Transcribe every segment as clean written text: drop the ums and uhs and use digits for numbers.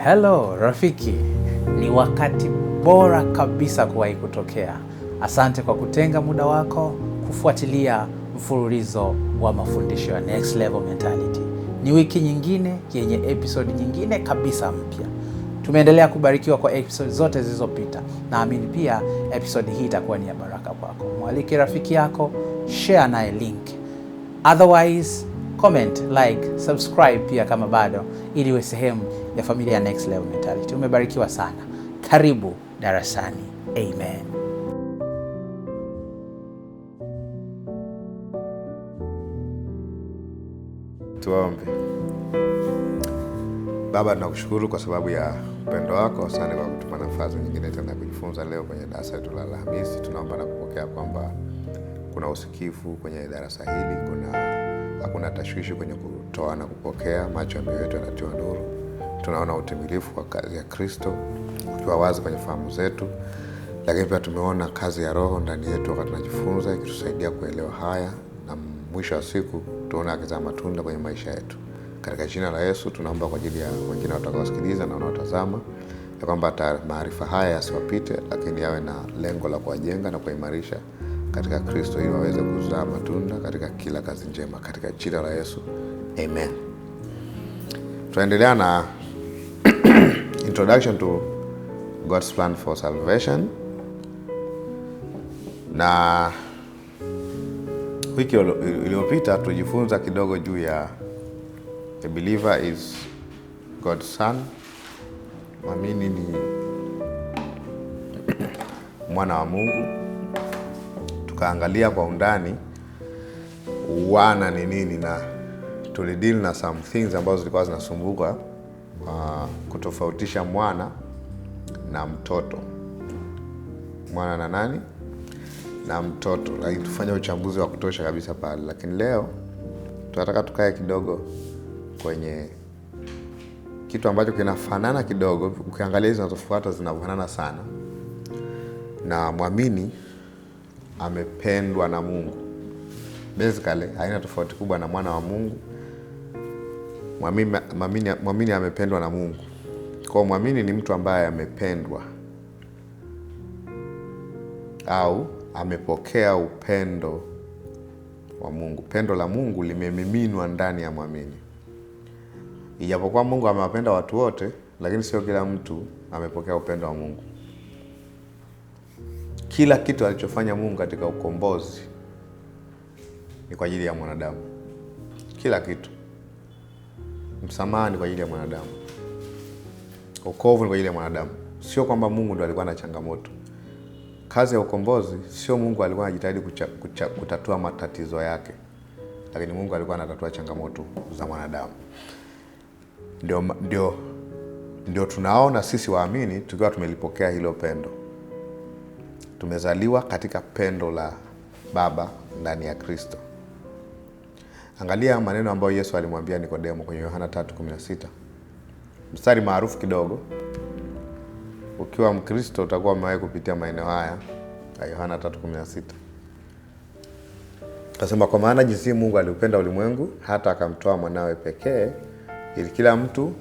Hello rafiki, ni wakati bora kabisa kuwahi kutokea. Asante kwa kutenga muda wako kufuatilia mfululizo wa mafundisho ya Next Level Mentality. Ni wiki nyingine yenye episode nyingine kabisa mpya. Tumeendelea kubarikiwa kwa episode zote zilizopita. Naamini pia episode hii itakuwa ni ya baraka kwako. Mwalike rafiki yako, share naye link. Otherwise, comment, like, subscribe pia kama bado, ili uwe sehemu ya familia ya Next Level Mentality. Umebarikiwa sana. Karibu darasani. Amen. Tuombe. Baba, tunakushukuru kwa sababu ya upendo wako. Asante kwa kutupa nafasi nyingine tena kujifunza leo kwenye darasa letu la Alhamisi. Tunaomba na kupokea kwamba kuna usikifu kwenye darasa hili, hakuna tashwishi kwenye kutoa na kupokea. Macho ya mioyo yetu yanatiwa nuru. Tunaona utimilifu wa kazi ya Kristo ukiwa wazi kwenye fahamu zetu, lakini pia tumeona kazi ya Roho ndani yetu wakati tunajifunza, ikitusaidia kuelewa haya, na mwisho wa siku tuone akizaa matunda kwenye maisha yetu. Katika jina la Yesu tunaomba kwa ajili ya wengine watakaosikiliza na wanaotazama, ya kwamba maarifa haya yasiwapite, lakini yawe na lengo la kuwajenga na kuimarisha katika Kristo, ili waweze kuzaa matunda katika kila kazi njema, katika jina la Yesu. Amen. Tunaendelea na introduction to God's plan for salvation. Na wiki iliyopita tulijifunza kidogo juu ya a believer is God's son. Mwamini ni mwana wa Mungu. Tukaangalia kwa undani wana ni nini, na tulideal na some things ambazo zilikuwa zinasumbuka kutofautisha mwana na mtoto. Mwana na nani? Na mtoto. Lakini tufanye uchambuzi wa kutosha kabisa pale. Lakini leo tunataka tukae kidogo kwenye kitu ambacho kinafanana kidogo. Ukiangalia hizo zinazofuata zinafanana sana. Na mwamini amependwa na Mungu. Basically haina tofauti kubwa na mwana wa Mungu. Mwamini amependwa na Mungu. Kwa mwamini ni mtu ambaye amependwa au amepokea upendo wa Mungu. Pendo la Mungu limemiminwa ndani ya mwamini. Ijapokuwa Mungu amewapenda watu wote, lakini sio kila mtu amepokea upendo wa Mungu. Kila kitu alichofanya Mungu katika ukombozi ni kwa ajili ya mwanadamu. Kila kitu. Msamaha ni kwa ajili ya mwanadamu. Wokovu ni kwa ajili ya mwanadamu. Sio kwamba Mungu ndo alikuwa na changamoto. Kazi ya ukombozi sio Mungu alikuwa anajitahidi kutatua matatizo yake, lakini Mungu alikuwa anatatua changamoto za mwanadamu. Ndio tunaona sisi waamini tukiwa tumelipokea hilo pendo. Tumezaliwa katika pendo la Baba ndani ya Kristo. Angalia maneno ambayo Yesu alimwambia Nikodemo kwenye Yohana 3:16. Mstari maarufu kidogo. Ukiwa Mkristo utakuwa umewahi kupitia maeneo haya ya Yohana 3:16. Anasema, kwa maana jinsi Mungu aliupenda ulimwengu hata akamtoa mwanawe pekee, ili kila mtu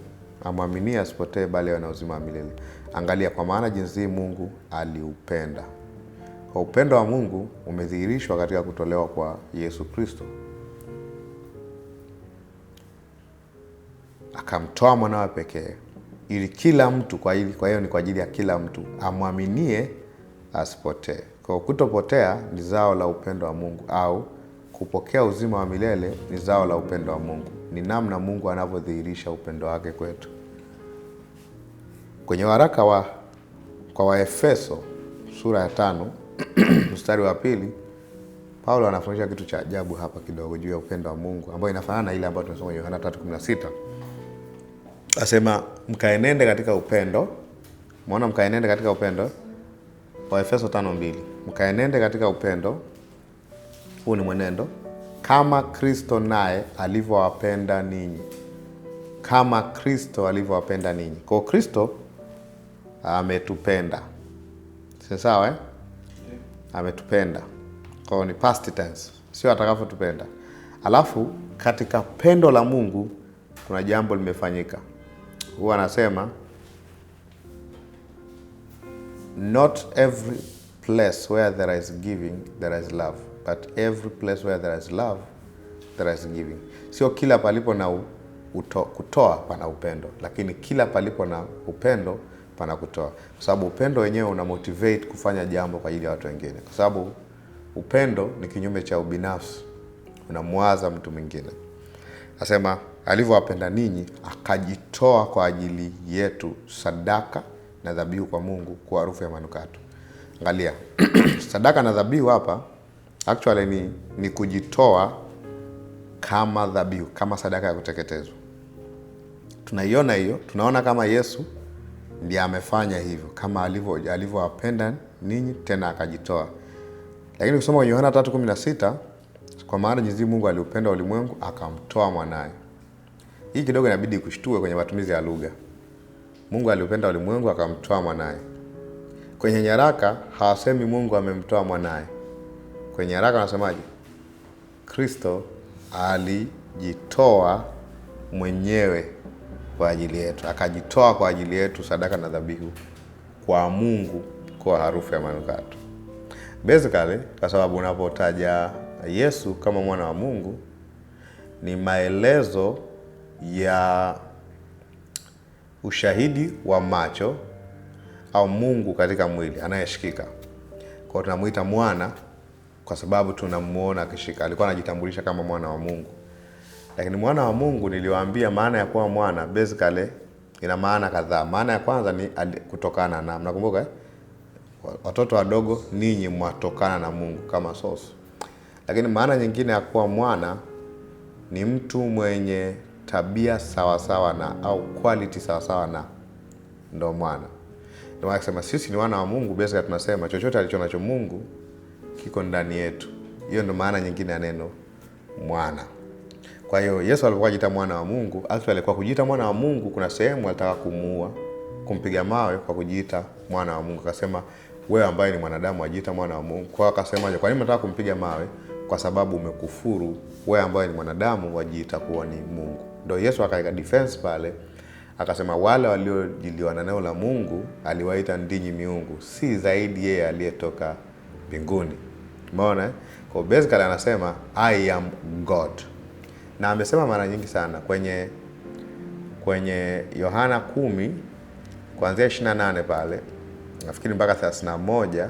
amwaminie asipotee bali awe na uzima wa milele. Angalia, kwa maana jinsi Mungu aliupenda. Kwa upendo wa Mungu umedhihirishwa katika kutolewa kwa Yesu Kristo. Akamtoa mwanawe pekee ili kila mtu, kwa hiyo ni kwa ajili ya kila mtu, amwaminie asipotee. Kwa kutopotea ni zao la upendo wa Mungu, au kupokea uzima wa milele ni zao la upendo wa Mungu. Ni namna Mungu anavyodhihirisha upendo wake kwetu. Kwenye waraka kwa Waefeso sura ya 5 mstari wa 2, Paulo anafundisha kitu cha ajabu hapa kidogo juu ya upendo wa Mungu, ambayo inafanana na ile ambayo tunasoma kwenye Yohana 3:16. Asema, mkaenende katika upendo. Muona mkaenende katika upendo. Waefeso 5:2. Mkaenende katika upendo. Huu ni mwenendo. Kama Kristo naye alivyowapenda ninyi. Kama Kristo alivyowapenda ninyi. Kwa Kristo ametupenda. Si sawa Ametupenda. Kwa ni past tense. Sio atakavyotupenda. Alafu katika pendo la Mungu kuna jambo limefanyika. Huwa anasema not every place where there is giving there is love, but every place where there is love there is giving. Sio kila palipo na kutoa pana upendo, lakini kila palipo na upendo pana kutoa. Kwa sababu upendo wenyewe una motivate kufanya jambo kwa ajili ya watu wengine. Kwa sababu upendo ni kinyume cha ubinafsi, unamwaza mtu mwingine. Nasema alivyowapenda ninyi akajitoa kwa ajili yetu sadaka na dhabihu kwa Mungu kwa harufu ya manukato. Angalia, sadaka na dhabihu hapa actually ni kujitoa kama dhabihu, kama sadaka ya kuteketezwa. Tunaiona hiyo, tunaona kama Yesu ndiye amefanya hivyo, kama alivyowapenda ninyi tena akajitoa. Lakini ukisoma kwenye Yohana 3:16, kwa maana jinsi Mungu aliupenda ulimwengu akamtoa mwanae. Hii kidogo inabidi kushtue kwenye matumizi ya lugha. Mungu aliupenda ulimwengu akamtoa mwanae. Kwenye nyaraka hawasemi Mungu amemtoa mwanae. Kwenye nyaraka wanasemaje? Kristo alijitoa mwenyewe kwa ajili yetu, akajitoa kwa ajili yetu sadaka na dhabihu kwa Mungu kwa harufu ya manukato. Basically, kwa sababu unapotaja Yesu kama mwana wa Mungu ni maelezo ya ushahidi wa macho au Mungu katika mwili anayeshikika. Kwa tunamuita mwana kwa sababu tunamuona akishika. Alikuwa anajitambulisha kama mwana wa Mungu. Lakini mwana wa Mungu niliwaambia maana ya kuwa mwana basically ina maana kadhaa. Maana ya kwanza ni kutokana na, mnakumbuka watoto wadogo ninyi mwatokana na Mungu kama source. Lakini maana nyingine ya kuwa mwana ni mtu mwenye tabia sawa sawa na au quality sawa sawa na, ndo mwana. Ndio maana kusema sisi ni wana wa Mungu, basically tunasema chochote alichonacho Mungu kiko ndani yetu. Hiyo ndio maana nyingine ya neno mwana. Kwa hiyo Yesu alipokuwa anajiita mwana wa Mungu, actually alikuwa kujiita mwana wa Mungu, kuna sehemu alitaka kumuua, kumpiga mawe kwa kujiita mwana wa Mungu. Akasema wewe ambaye ni mwanadamu ajiita mwana wa Mungu. Kwa akasema kwa nini mnataka kumpiga mawe? Kwa sababu umekufuru, wewe ambaye ni mwanadamu wajiita kuwa ni Mungu. Ndio Yesu akaweka defense pale. Akasema wale waliojiliwa na neno la Mungu aliwaita ndinyi miungu, si zaidi yeye aliyetoka mbinguni. Umeona? Kwa basically anasema I am God. Na amesema mara nyingi sana kwenye Yohana 10 kuanzia 28 pale, nafikiri mpaka 31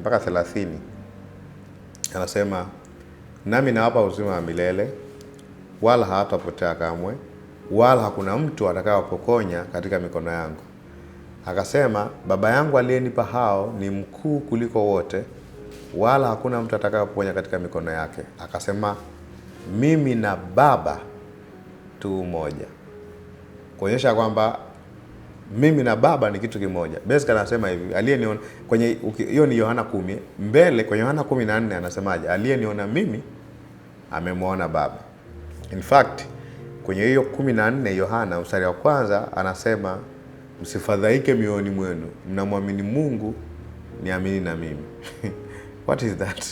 mpaka 30. Anasema nami nawapa uzima wa milele, wala hawatapotea kamwe, wala hakuna mtu atakayewapokonya katika mikono yangu. Akasema Baba yangu aliyenipa hao ni mkuu kuliko wote, wala hakuna mtu atakayewapokonya katika mikono yake. Akasema mimi na Baba tu moja. Kuonyesha kwamba mimi na Baba ni kitu kimoja. Basically anasema hivi, aliyeniona kwenye hiyo ni Yohana 10, mbele kwenye Yohana 14 anasemaje? Aliyeniona mimi amemwona Baba. In fact, kwenye hiyo 14 Yohana mstari wa kwanza anasema msifadhaike mioyoni mwenu, mnamwamini Mungu, niamini na mimi. What is that?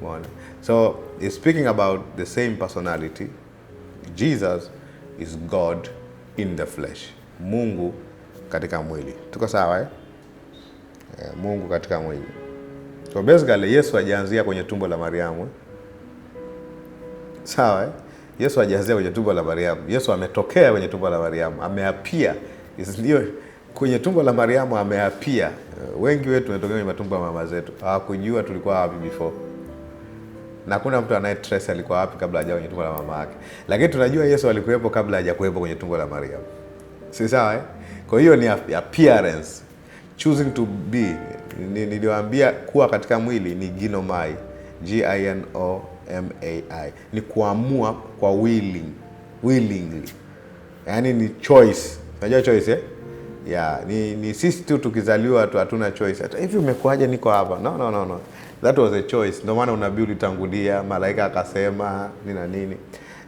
Umeona? So, it's speaking about the same personality. Jesus is God in the flesh. Mungu katika mwili. Tuko sawa Mungu katika mwili. So basically Yesu hajaanzia kwenye tumbo la Mariamu. Sawa Yesu hajaanzia kwenye tumbo la Mariamu. Yesu ametokea kwenye tumbo la Mariamu. Ameapia. Ndio kwenye tumbo la Mariamu ameapia. Wengi wetu tumetokea kwenye matumbo ya mama zetu. Hawakujua tulikuwa wapi before. Na kuna mtu anaye trace alikuwa wapi kabla hajawa kwenye tumbo la mama yake. Lakini tunajua Yesu alikuwepo kabla hajakuwepo kwenye tumbo la Mariamu. Si sawa Kwa hiyo ni appearance. Choosing to be. Niliwaambia kuwa katika mwili ni ginomai. Ginomai. Ni kuamua kwa willingly. Yaani ni choice. Unajua choice ni sisi tu tukizaliwa tu hatuna choice. Hata hivi umekuaje niko hapa? No. That was a choice. Ndio maana unabii ulitangulia, malaika akasema nini.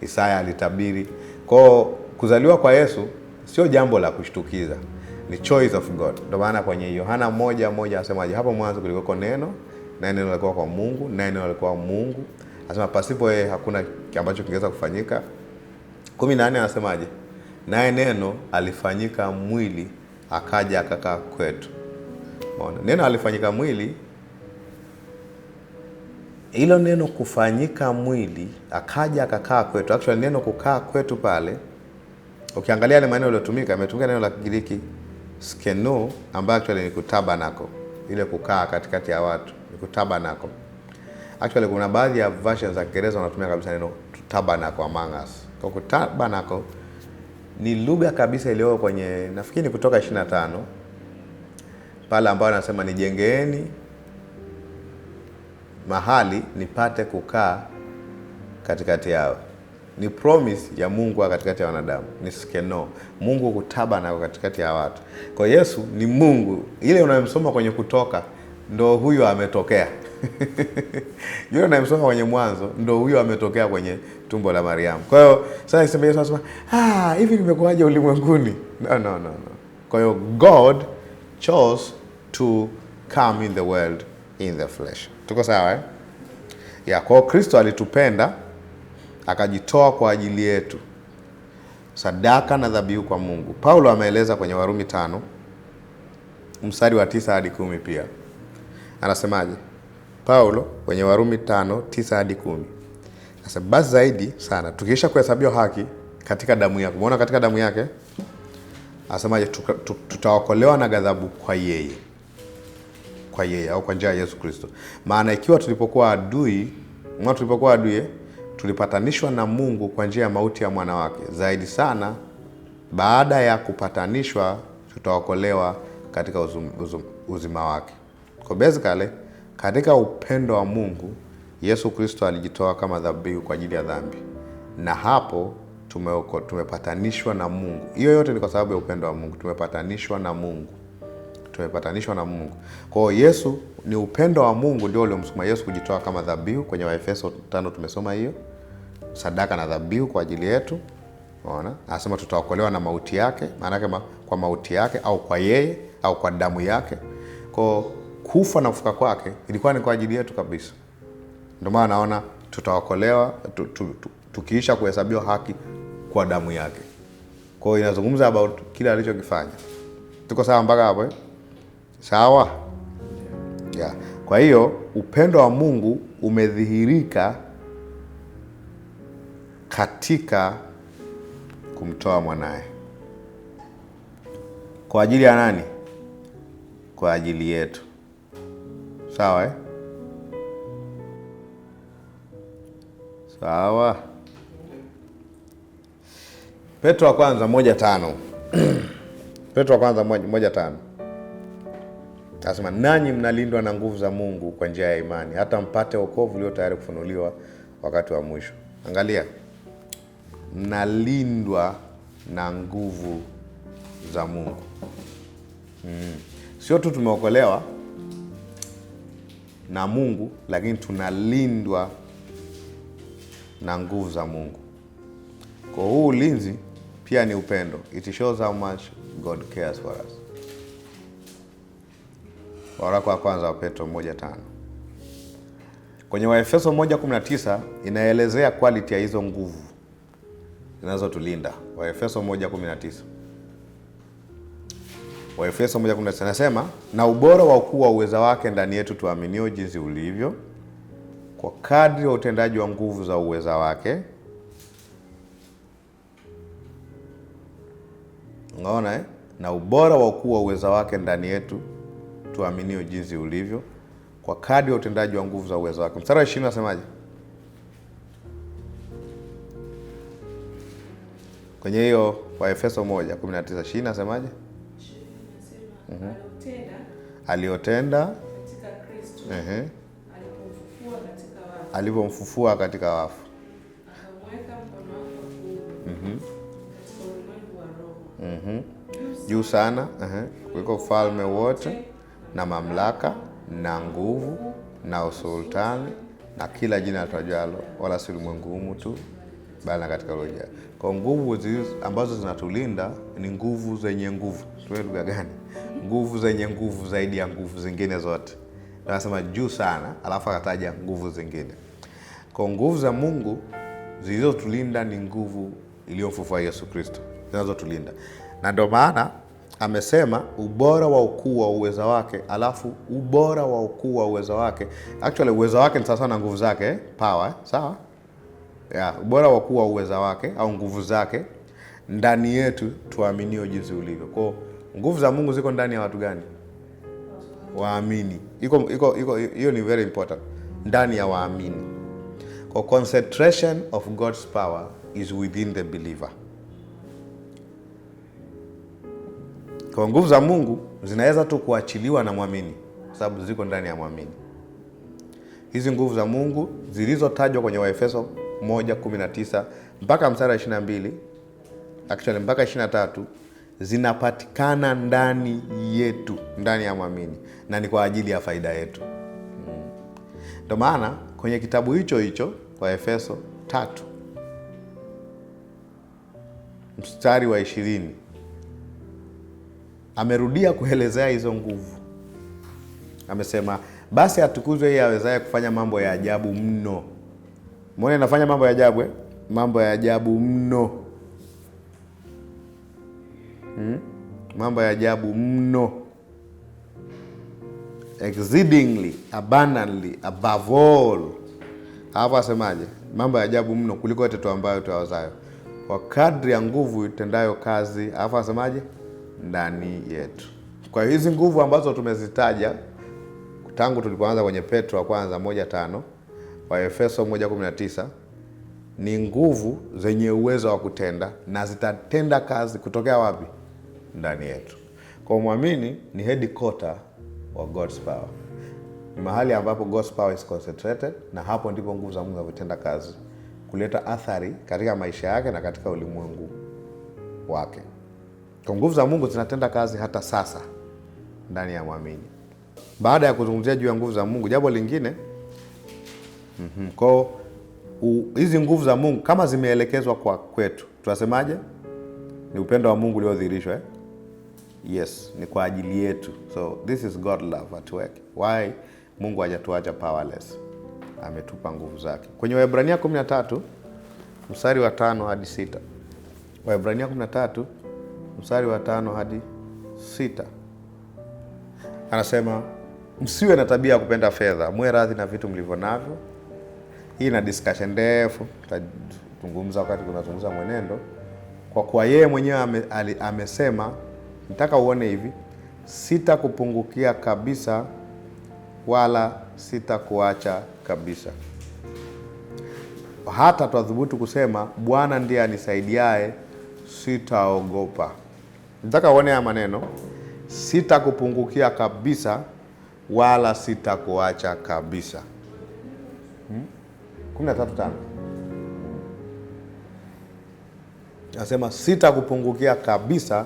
Isaya alitabiri. Kwa kuzaliwa kwa Yesu sio jambo la kushtukiza. Ni choice of God. Ndio maana kwenye Yohana 1:1 anasemaje? Hapo mwanzo kulikuwa neno, na neno lilikuwa kwa Mungu, na neno lilikuwa Mungu. Anasema pasipo yeye hakuna ambacho kingeweza kufanyika. 14 anasemaje? Naye neno alifanyika mwili akaja akakaa kwetu. Neno alifanyika mwili, hilo neno kufanyika mwili, akaja akakaa kwetu. Actually neno kukaa kwetu pale, ukiangalia ile maneno yaliyotumika, ametumia neno la Kigiriki skeno, ambayo actually ni kutabanako, ile kukaa katikati ya watu, ni kutabanako. Actually kuna baadhi ya versions za Kiingereza wanatumia kabisa neno tabanako among us. Kwa kutabanako ni lugha kabisa iliyo kwenye, nafikiri kutoka 25 pale ambapo anasema nijengeeni mahali nipate kukaa katikati yao. Ni promise ya Mungu katikati ya wanadamu. Ni skeno, Mungu kutabana katikati ya watu. Kwa Yesu ni Mungu. Ile unayomsoma kwenye Kutoka ndo huyo ametokea. Yule unayomsoma kwenye Mwanzo ndo huyo ametokea kwenye tumbo la Mariamu. Kwa hiyo sasa iseme Yesu anasema, hivi nimekuaje ulimwenguni? No. Kwa hiyo God chose to come in the world in the flesh. Tuko sawa kwa Kristo alitupenda akajitoa kwa ajili yetu, sadaka na dhabihu kwa Mungu. Paulo ameeleza kwenye Warumi 5 mstari wa 9 hadi 10 pia. Anasemaje? Paulo kwenye Warumi 5:9 hadi 10. Anasema basi zaidi sana tukiisha kuhesabiwa haki katika damu yake. Umeona katika damu yake? Anasemaje? Tutaokolewa na ghadhabu kwa yeye. Kwa yeye au kwa njia ya Yesu Kristo. Maana ikiwa tulipokuwa adui, tulipatanishwa na Mungu kwa njia ya mauti ya mwana wake. Zaidi sana baada ya kupatanishwa tutaokolewa katika uzima wake. Kwa basically katika upendo wa Mungu Yesu Kristo alijitoa kama dhabihu kwa ajili ya dhambi. Na hapo tumepatanishwa na Mungu. Hiyo yote ni kwa sababu ya upendo wa Mungu. Tumepatanishwa na Mungu. Kwa hiyo Yesu ni upendo wa Mungu ndio uliomsukuma Yesu kujitoa kama dhabihu. Kwenye Waefeso 5 tumesoma hiyo. Sadaka na dhabihu kwa ajili yetu. Unaona? Anasema tutaokolewa na mauti yake, maana yake kwa mauti yake au kwa yeye au kwa damu yake. Kwa kufa na kufuka kwake ilikuwa ni kwa ajili yetu kabisa. Ndio maana naona tutaokolewa tukiisha kuhesabiwa haki kwa damu yake. Kwa hiyo inazungumza about kile alichokifanya. Tuko sawa mpaka hapo? Sawa? Kwa hiyo upendo wa Mungu umedhihirika katika kumtoa mwanae. Kwa ajili ya nani? Kwa ajili yetu. Sawa Sawa. Petro wa kwanza 1:5. Petro wa kwanza 1:5. Anasema nanyi mnalindwa na nguvu za Mungu kwa njia ya imani, hata mpate wokovu ulio tayari kufunuliwa wakati wa mwisho. Angalia. Mnalindwa na nguvu za Mungu. Sio tu tumeokolewa na Mungu, lakini tunalindwa na nguvu za Mungu. Kwa huu ulinzi pia ni upendo. It shows how much God cares for us. Waraka wa kwanza wa Petro 1:5. Kwenye Waefeso 1:19 inaelezea quality ya hizo nguvu zinazotulinda. Waefeso 1:19. Waefeso 1:19 nasema, na ubora wa ukuu wa uweza wake ndani yetu tuaminio jinsi ulivyo, kwa kadri wa utendaji wa nguvu za uweza wake. Unaona na ubora wa ukuu wa uweza wake ndani yetu tuaminio jinsi ulivyo, kwa kadri wa utendaji wa nguvu za uweza wake. Mstari wa 20 nasemaje? Kwenye hiyo Waefeso 1:19 20 nasemaje? Aliotenda katika Kristo. Alipomfufua katika wafu. Akamweka mkono wake wa kuume katika ulimwengu wa roho. Juu sana, kuliko ufalme wote na mamlaka na nguvu na usultani na kila jina litajalo, wala si ulimwengu humu tu, bali na katika roho. Kwa nguvu ambazo zinatulinda ni nguvu zenye nguvu. Tuwe lugha gani? Nguvu zenye nguvu zaidi ya nguvu zingine zote. Anasema juu sana, alafu akataja nguvu zingine. Kwa nguvu za Mungu zilizotulinda ni nguvu iliyomfufua Yesu Kristo, zinazotulinda. Na ndio maana amesema ubora wa ukuu wa uweza wake, alafu ubora wa ukuu wa uweza wake, actually uweza wake ni sawa na nguvu zake, power, sawa? Yeah, ubora wa ukuu wa uweza wake au nguvu zake ndani yetu tuaminio jinsi ulivyo. Kwa nguvu za Mungu ziko ndani ya watu gani? Waamini. Hiyo ni very important. Ndani ya waamini. Kwa concentration of God's power is within the believer. Kwa nguvu za Mungu zinaweza tu kuachiliwa na muamini kwa sababu ziko ndani ya muamini. Hizi nguvu za Mungu zilizotajwa kwenye Waefeso 1:19 mpaka mstari wa 22, actually mpaka 23, zinapatikana ndani yetu, ndani ya muamini, na ni kwa ajili ya faida yetu. Ndio maana kwenye kitabu hicho Waefeso 3 mstari wa 20 amerudia kuelezea hizo nguvu. Amesema basi atukuzwe yeye awezaye kufanya mambo ya ajabu mno. Mbona anafanya mambo ya ajabu? Mambo ya ajabu mno. Mambo ya ajabu mno. Exceedingly, abundantly, above all. Hapo asemaje? Mambo ya ajabu mno kuliko yote tu ambayo tuwazayo, kwa kadri ya nguvu itendayo kazi. Hapo asemaje? Ndani yetu. Kwa hizi nguvu ambazo tumezitaja tangu tulipoanza kwenye Petro wa kwanza 1:5, wa Efeso 1:19, ni nguvu zenye uwezo wa kutenda na zitatenda kazi kutokea wapi? Ndani yetu. Kwa muamini ni headquarter wa God's power. Ni mahali ambapo God's power is concentrated, na hapo ndipo nguvu za Mungu zinatenda kazi kuleta athari katika maisha yake na katika ulimwengu wake. Kwa nguvu za Mungu zinatenda kazi hata sasa ndani ya muamini. Baada ya kuzungumzia juu ya nguvu za Mungu, jambo lingine, kwa hizi nguvu za Mungu kama zimeelekezwa kwa kwetu, tunasemaje? Ni upendo wa Mungu uliodhihirishwa. Yes, ni kwa ajili yetu. So this is God love at work. Why Mungu hajatuacha powerless? Ametupa nguvu zake. Kwenye Waebrania 13 mstari wa 5 hadi 6. Waebrania 13 mstari wa 5 hadi 6. Anasema msiwe na tabia ya kupenda fedha, muwe radhi na vitu mlivyo navyo. Hii na discussion ndefu, tutazungumza wakati tunazungumza mwenendo. Kwa kuwa yeye mwenyewe amesema, nataka uone hivi, sitakupungukia kabisa wala sitakuacha kabisa. Hata twadhubutu kusema Bwana ndiye anisaidiaye, sitaogopa. Nataka uone haya maneno, sitakupungukia kabisa wala sitakuacha kabisa. 13:5. Nasema sitakupungukia kabisa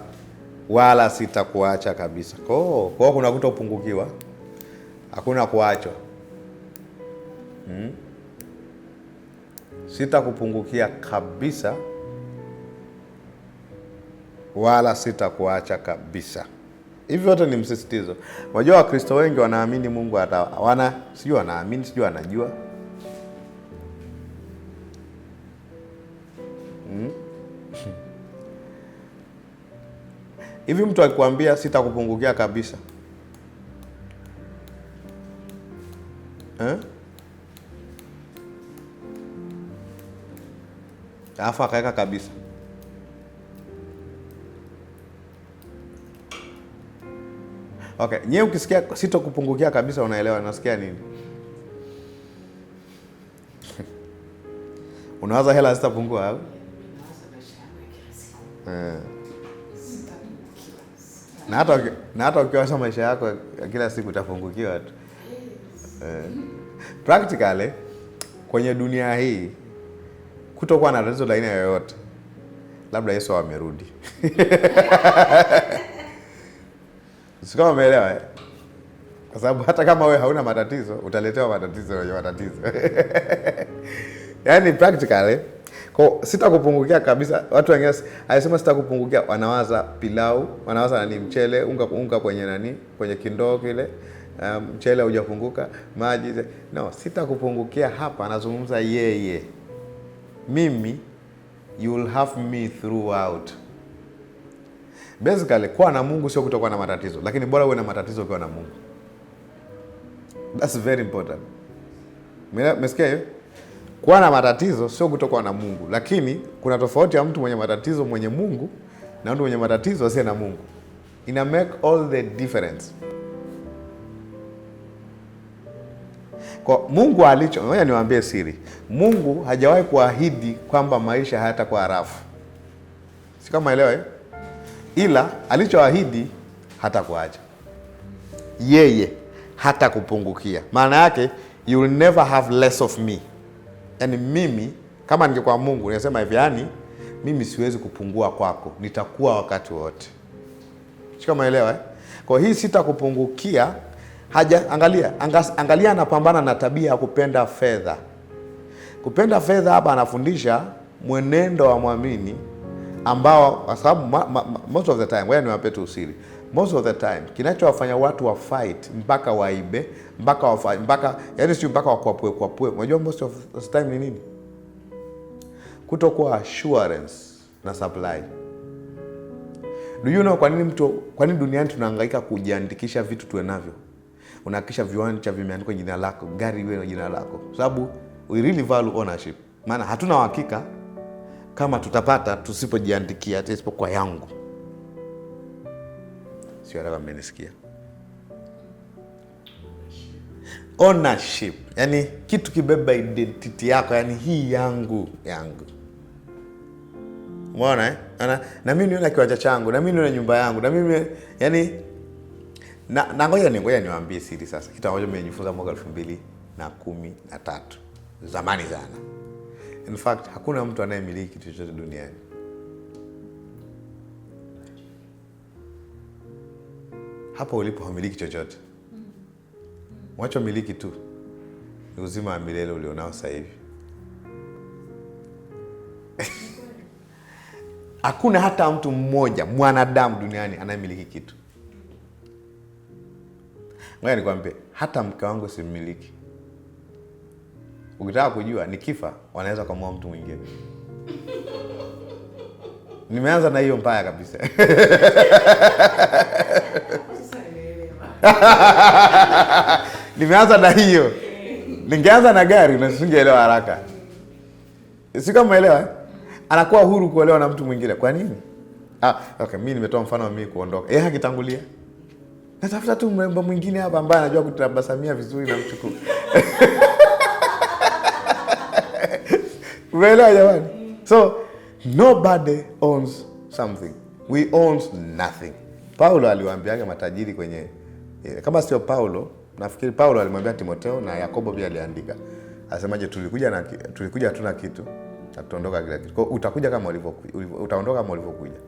wala sitakuacha kabisa. Kwa kuna kutopungukiwa, hakuna kuachwa. Sitakupungukia kabisa wala sitakuacha kabisa. Hivi vyote ni msisitizo. Unajua Wakristo wengi wanaamini Mungu sijui wanaamini, sijui wanajua. Hivi mtu akikwambia sitakupungukia kabisa, alafu akaweka kabisa, okay, nyewe ukisikia sitakupungukia kabisa unaelewa nasikia nini? Unawaza hela zitapungua au? Na hata ukiwaza maisha yako kila siku utapungukiwa tu. Practically kwenye dunia hii kutokuwa na tatizo la aina yoyote, labda Yesu amerudi. Sio, umeelewa? Kwa sababu hata kama wewe hauna matatizo, utaletewa matatizo yenye matatizo. Yaani practically, kwa sitakupungukia kabisa. Watu wengine anasema sitakupungukia, wanawaza pilau, wanawaza mchele, unga kwenye kwenye kindoo kile, mchele hujapunguka, maji. No, sitakupungukia hapa anazungumza yeye. Mimi, you will have me throughout. Basically, kuwa na Mungu sio kutokuwa na matatizo, lakini bora uwe na matatizo ukiwa na Mungu. That's very important. Umesikia hiyo? Kuwa na matatizo sio kutokuwa na Mungu, lakini kuna tofauti ya mtu mwenye matatizo mwenye Mungu na mtu mwenye matatizo asiye na Mungu. Ina make all the difference. Kwa Mungu ngoja niwaambie siri. Mungu hajawahi kuahidi kwamba maisha hayatakuwa rafu. Si kama elewa ila alichoahidi hatakuacha. Yeye hatakupungukia. Maana yake you will never have less of me. Yaani mimi kama ningekuwa Mungu ningesema hivi, yani mimi siwezi kupungua kwako, nitakuwa wakati wote. Si kama elewa Kwa hii sitakupungukia. Angalia anapambana na tabia ya kupenda fedha. Kupenda fedha hapa anafundisha mwenendo wa mwamini ambao, kwa sababu most of the time, wewe niwape tu usiri, most of the time kinachowafanya watu wa fight mpaka waibe mpaka yani sio mpaka wakwapue. Unajua most of the time ni nini? Kutokuwa assurance na supply. Do you know kwa nini duniani tunahangaika kujiandikisha vitu tuwe navyo? Unahakisha viwanja vimeandikwa jina lako, gari iwe jina lako. Sababu we really value ownership. Maana hatuna uhakika kama tutapata tusipojiandikia, isipokuwa yangu. Sio kama mmenisikia. Ownership, yani kitu kibeba identity yako, yani hii yangu. Umeona na mimi niona kiwanja changu, na mimi niona nyumba yangu, na mimi yani na ngoja niwaambie siri sasa. Kitu ambacho nimejifunza mwaka 2013. Zamani sana. In fact, hakuna mtu anayemiliki kitu chochote duniani. Hapo ulipo humiliki chochote. Mwacho miliki tu ni uzima wa milele ulionao sasa hivi. Hakuna hata mtu mmoja mwanadamu duniani anayemiliki kitu. Ngoja nikwambie, hata mke wangu similiki. Ukitaka kujua nikifa wanaweza kumua mtu mwingine. Nimeanza na hiyo mbaya kabisa. Nimeanza na hiyo. Ningeanza na gari na singeelewa haraka. Si kama elewa anakuwa huru kuolewa na mtu mwingine. Kwa nini? Okay, mimi nimetoa mfano wa mimi kuondoka. Yeye hakitangulia. Natafuta tu mrembo mwingine hapa ambaye anajua kutabasamia vizuri na mchukuu. Umeelewa jamani? So nobody owns something. We own nothing. Paulo aliwaambiaga matajiri kwenye kama sio Paulo, nafikiri Paulo alimwambia Timotheo na Yakobo pia aliandika. Asemaje, tulikuja hatuna kitu, tutaondoka kila kitu. Kwa utakuja kama utaondoka kama ulivyokuja.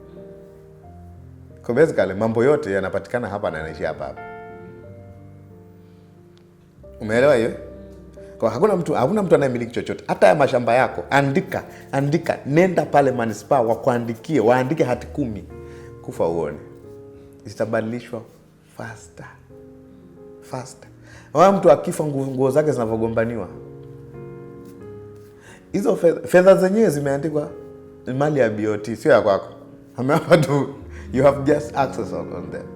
Kwa basically mambo yote yanapatikana hapa na yanaishia hapa. Umeelewa hiyo? Kwa hakuna mtu anayemiliki chochote. Hata ya mashamba yako, andika, nenda pale manispaa waandike hati 10. Kufa uone. Zitabadilishwa faster. Wao mtu akifa nguo zake zinavogombaniwa. Hizo fedha zenyewe zimeandikwa mali ya BOT, sio ya kwako. Ameapa tu, you have just access on them.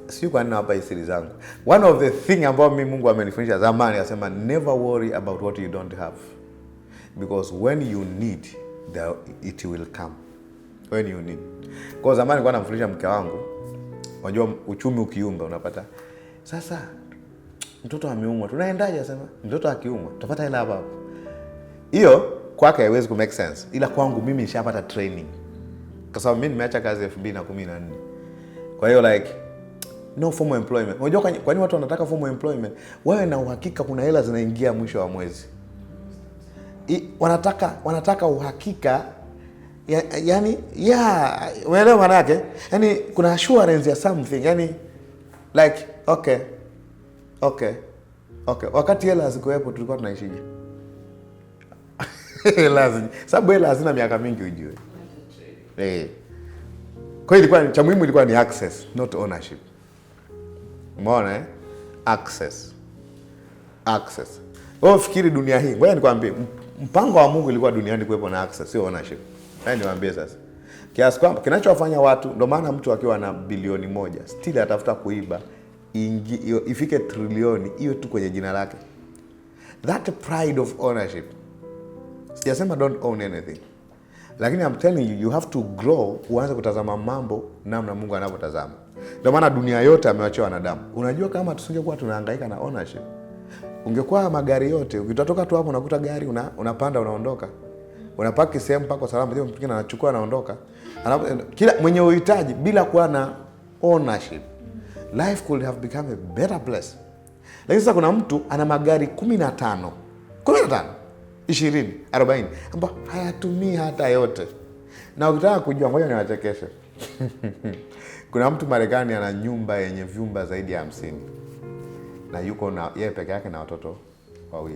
Sio kwa nini hapa siri zangu. One of the thing ambao mimi Mungu amenifundisha zamani, anasema never worry about what you don't have. Because when you need, it will come. When you need. Kwa zamani nilikuwa namfundisha mke wangu, unajua uchumi ukiumba unapata. Sasa mtoto ameumwa, tunaendaje? Anasema mtoto akiumwa tutapata hela hapa. Hiyo kwake haiwezi ku make sense. Ila kwangu mimi nishapata training. Kwa sababu mimi nimeacha kazi 2014. Kwa hiyo like no formal employment. Unajua kwa nini watu wanataka formal employment? Wewe na uhakika kuna hela zinaingia mwisho wa mwezi. Wanataka uhakika. Unaelewa maana yake? Yaani kuna assurance ya something. Yaani like okay. Wakati hela zikuwepo tulikuwa tunaishije? Sababu hela hazina miaka mingi ujue. Kwa hiyo cha muhimu ilikuwa ni access, not ownership. Umeona Access. Wewe fikiri dunia hii. Ngoja nikwambie, mpango wa Mungu ilikuwa duniani kuwepo na access, sio ownership. Niwaambie sasa. Kiasi kwamba kinachowafanya watu, ndio maana mtu akiwa na bilioni 1 still atafuta kuiba ifike trilioni hiyo tu kwenye jina lake. That pride of ownership. Sijasema don't own anything, lakini I'm telling you, you have to grow, uanze kutazama mambo namna Mungu anavyotazama. Ndio maana dunia yote amewachia wanadamu. Unajua kama tusingekuwa tunahangaika na ownership, ungekuwa magari yote, ukitoka tu hapo unakuta gari unapanda unaondoka. Unapaki sehemu pako salama, ndio mwingine anachukua anaondoka. Kila mwenye uhitaji bila kuwa na ownership. Life could have become a better place. Lakini sasa kuna mtu ana magari 15, 20, 40 ambapo hayatumii hata yote. Na ukitaka kujua, ngoja niwachekeshe. Kuna mtu Marekani ana nyumba yenye vyumba zaidi ya 50. Na yuko na yeye peke yake na watoto 2.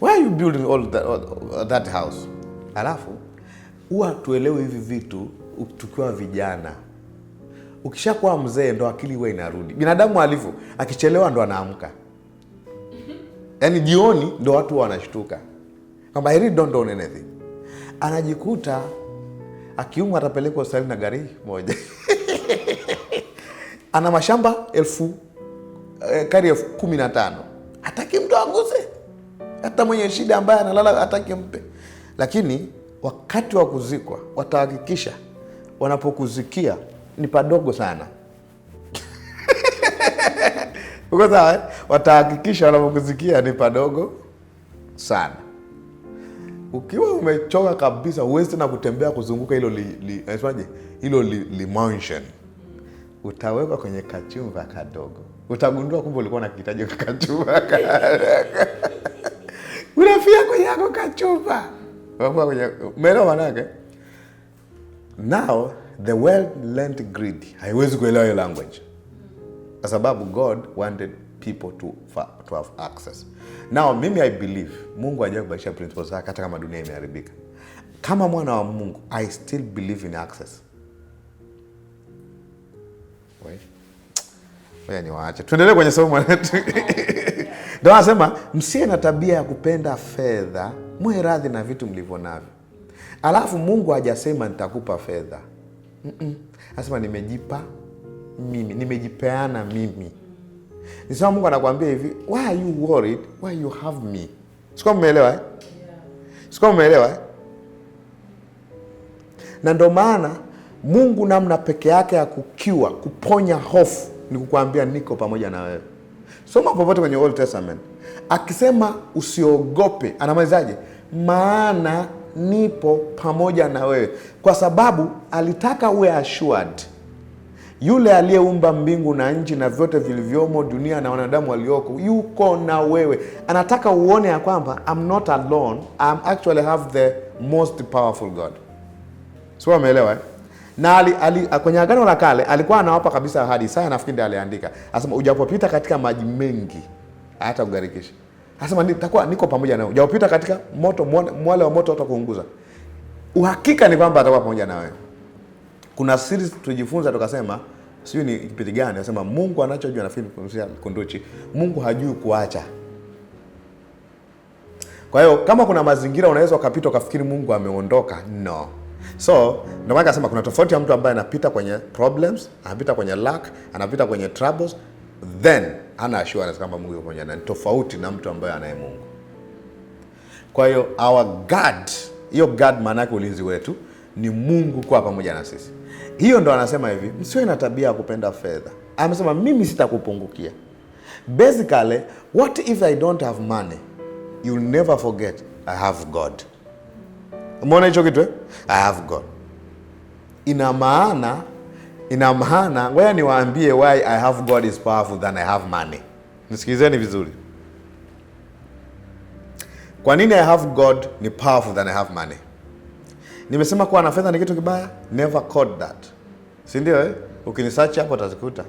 Why are you building all that house? Alafu huwa tuelewe hivi vitu tukiwa vijana. Ukishakuwa mzee ndo akili huwa inarudi. Binadamu alivyo, akichelewa ndo anaamka. Yaani jioni ndo watu wanashtuka kwamba I really don't own anything. Anajikuta akiumwa atapelekwa hospitali na gari moja. Ana mashamba 15,000. Hataki mtu aguse. Hata mwenye shida ambaye analala hataki mpe. Lakini wakati wa kuzikwa watahakikisha wanapokuzikia ni padogo sana. Uko sawa? Watahakikisha wanapokuzikia ni padogo sana. Ukiwa umechoka kabisa, huwezi tena kutembea kuzunguka hilo mansion. Utawekwa kwenye kachumba kadogo. Utagundua kumbe ulikuwa unakihitaji kachumba. Unafia kwenye yako kachumba. Umeelewa manake? Now, the world learned greed. Haiwezi kuelewa hiyo language. Kwa sababu God wanted people to have access. Now, mimi I believe Mungu hajawahi kubadilisha principles zake hata kama dunia imeharibika. Kama mwana wa Mungu, I still believe in access. Wewe ni waache. Tuendelee kwenye somo letu. Ndio anasema msiwe na tabia ya kupenda fedha, muwe radhi na vitu mlivyo navyo. Alafu Mungu hajasema nitakupa fedha. Anasema nimejipa mimi, nimejipeana mimi. Nisema Mungu anakuambia hivi, why are you worried? Why you have me? Sikuwa umeelewa eh? Sikuwa umeelewa eh? Na ndio maana Mungu namna peke yake ya kuponya hofu ni kukuambia niko pamoja na wewe. Soma popote kwenye Old Testament. Akisema usiogope, anamalizaje? Maana nipo pamoja na wewe. Kwa sababu alitaka uwe assured. Yule aliyeumba mbingu na nchi na vyote vilivyomo, dunia na wanadamu walioko, yuko na wewe. Anataka uone ya kwamba I'm not alone. I actually have the most powerful God. Sio, umeelewa eh? Na kwenye Agano la Kale alikuwa anawapa kabisa ahadi. Isaya nafikiri ndiye aliandika. Anasema ujapopita katika maji mengi hata kugarikisha. Anasema niko pamoja nawe. Ujapopita katika moto, mwale wa moto utakuunguza. Uhakika ni kwamba atakuwa pamoja na wewe. Kuna series tujifunza tukasema, sio ni kipindi gani, anasema Mungu anachojua, nafikiri kumsia Kunduchi, Mungu hajui kuacha. Kwa hiyo kama kuna mazingira unaweza ukapita ukafikiri Mungu ameondoka, no. So, ndio maana nasema kuna tofauti ya mtu ambaye anapita kwenye problems, anapita kwenye lack, anapita kwenye troubles, then ana assurance kama Mungu yuko pamoja naye, tofauti na mtu ambaye anaye Mungu. Kwa hiyo our God, hiyo God maana yake ulinzi wetu ni Mungu kwa pamoja na sisi. Hiyo ndo anasema hivi, msiwe na tabia ya kupenda fedha. Amesema mimi sitakupungukia. Basically, what if I don't have money? You'll never forget I have God. Umeona hicho kitu eh? I have God. Ina maana, ngoja niwaambie why I have God is powerful than I have money. Nisikilizeni vizuri. Kwa nini I have God ni powerful than I have money? Nimesema kuwa na fedha ni kitu kibaya? Never caught that. Si ndio eh? Ukinisearch hapo utazikuta.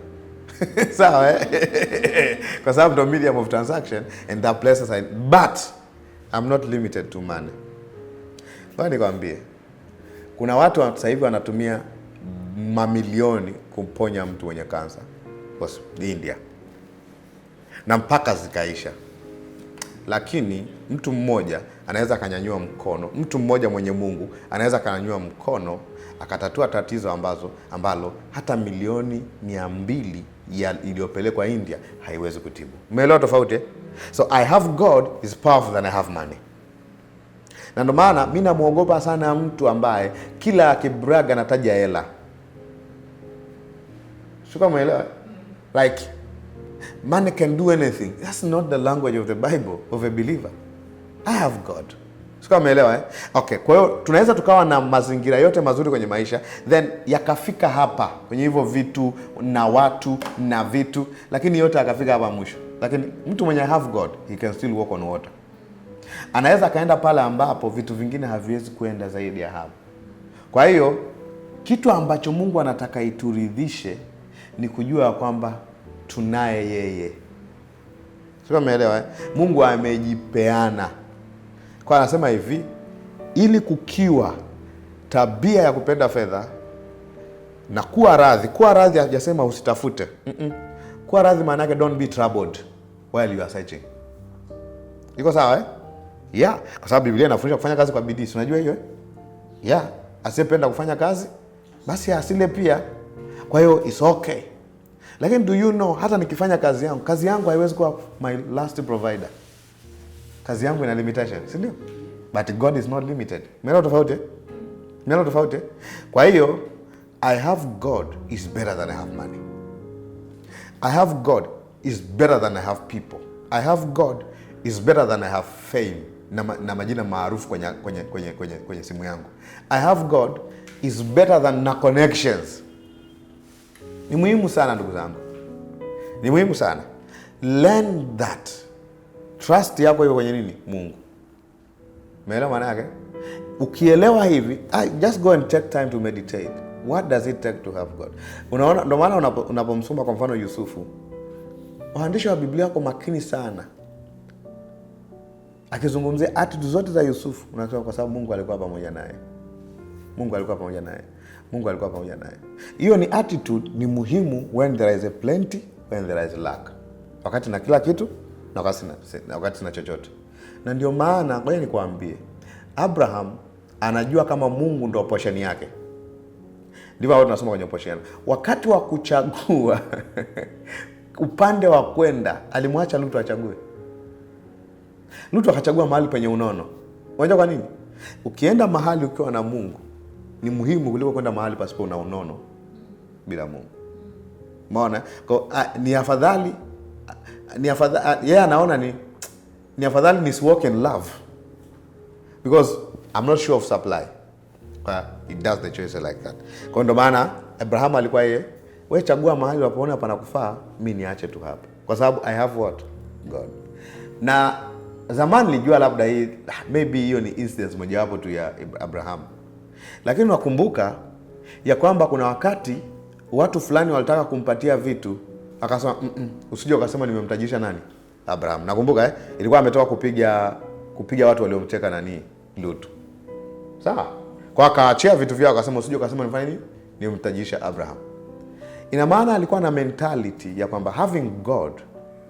Sawa eh? Kwa sababu ndo medium of transaction and that places but I'm not limited to money. Bwana nikwambie, kuna watu sasa hivi wanatumia mamilioni kumponya mtu mwenye kansa. India. Na mpaka zikaisha. lakini mtu mmoja anaweza akanyanyua mkono, mtu mmoja mwenye Mungu anaweza akanyanyua mkono akatatua tatizo ambalo hata milioni 200 iliyopelekwa India haiwezi kutibu. Umeelewa tofauti? So I have God is powerful than I have money. Na ndio maana mimi namuogopa sana mtu ambaye kila akibraga anataja hela. Sio umeelewa? Like money can do anything. That's not the language of the Bible of a believer. I have God. Sio umeelewa? Okay, kwa hiyo tunaweza tukawa na mazingira yote mazuri kwenye maisha, then yakafika hapa kwenye hivyo vitu na watu na vitu, lakini yote akafika hapa mwisho. Lakini mtu mwenye have God, he can still walk on water. Anaweza kaenda pale ambapo vitu vingine haviwezi kuenda zaidi ya hapo. Kwa hiyo kitu ambacho Mungu anataka ituridhishe ni kujua kwamba tunaye yeye. Sio umeelewa? Mungu amejipeana. Kwa anasema hivi, ili kukiwa tabia ya kupenda fedha na kuwa radhi hajasema usitafute. Kuwa radhi maana yake don't be troubled while you are searching. Iko sawa Yeah, kwa sababu Biblia inafundisha kufanya kazi kwa bidii. Unajua hiyo Yeah, asiyependa kufanya kazi basi asile pia. Kwa hiyo it's okay. Lakini do you know, hata nikifanya kazi yangu haiwezi kuwa my last provider. Kazi yangu ina limitation, si ndio? But God is not limited. Umeelewa tofauti? Kwa hiyo I have God is better than I have money. I have God is better than I have people. I have God is better than I have fame na majina maarufu kwenye simu yangu. I have God is better than na connections. Ni muhimu sana ndugu zangu. Ni muhimu sana. Learn that. Trust yako iko kwenye nini? Mungu. Umeelewa maana yake? Ukielewa hivi, just go and take time to meditate. What does it take to have God? Unaona, ndio maana unapomsoma kwa mfano Yusufu, waandishi wa Biblia wako makini sana akizungumzia attitude zote za Yusufu. Unasema kwa sababu Mungu alikuwa pamoja naye. Hiyo ni attitude, ni muhimu when there is a plenty, when there is lack. Wakati na kila kitu na wakati na chochote. Na ndio maana ngoja nikwambie, Abraham anajua kama Mungu ndio portion yake. Ndivyo wao tunasoma kwenye portion. Wakati wa kuchagua upande wa kwenda, alimwacha Lutu achague. Lutu akachagua mahali penye unono. Unajua kwa nini? Ukienda mahali ukiwa na Mungu ni muhimu kuliko kwenda mahali pasipo na unono bila Mungu. Umeona? Ni afadhali yeye anaona ni afadhali ni walk in love, because I'm not sure of supply. He does the choice like that. Kwa ndo maana Abraham alikuwa yeye, wewe chagua mahali unapoona panakufaa, mimi niache tu hapa. Kwa sababu I have what? God. Na zamani nilijua labda hii maybe hiyo ni instance mojawapo tu ya Abraham. Lakini nakumbuka ya kwamba kuna wakati watu fulani walitaka kumpatia vitu, akasema usije ukasema nimemtajisha nani? Abraham. Nakumbuka ilikuwa ametoka kupiga watu waliomteka nani? Lutu. Sawa? Kwa akaachia vitu vyao, akasema usije ukasema nifanye nini? Nimemtajisha Abraham. Ina maana alikuwa na mentality ya kwamba having God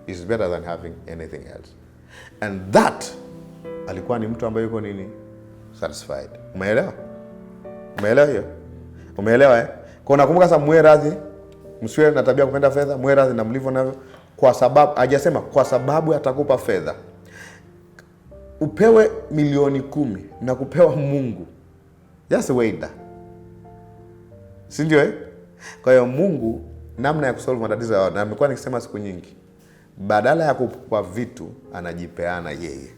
is better than having anything else. And that alikuwa ni mtu ambaye yuko nini? Satisfied. Umeelewa? Hiyo? Umeelewa Kwa nakumbuka sasa, mwe radhi, msiwe na tabia kupenda fedha, mwe radhi na mlivyo navyo, kwa sababu hajasema kwa sababu atakupa fedha. Upewe milioni 10 na kupewa Mungu. Just wait there. Si ndio Kwa hiyo Mungu namna ya kusolve matatizo yao, na nimekuwa nikisema siku nyingi, badala ya kukupa vitu anajipeana yeye.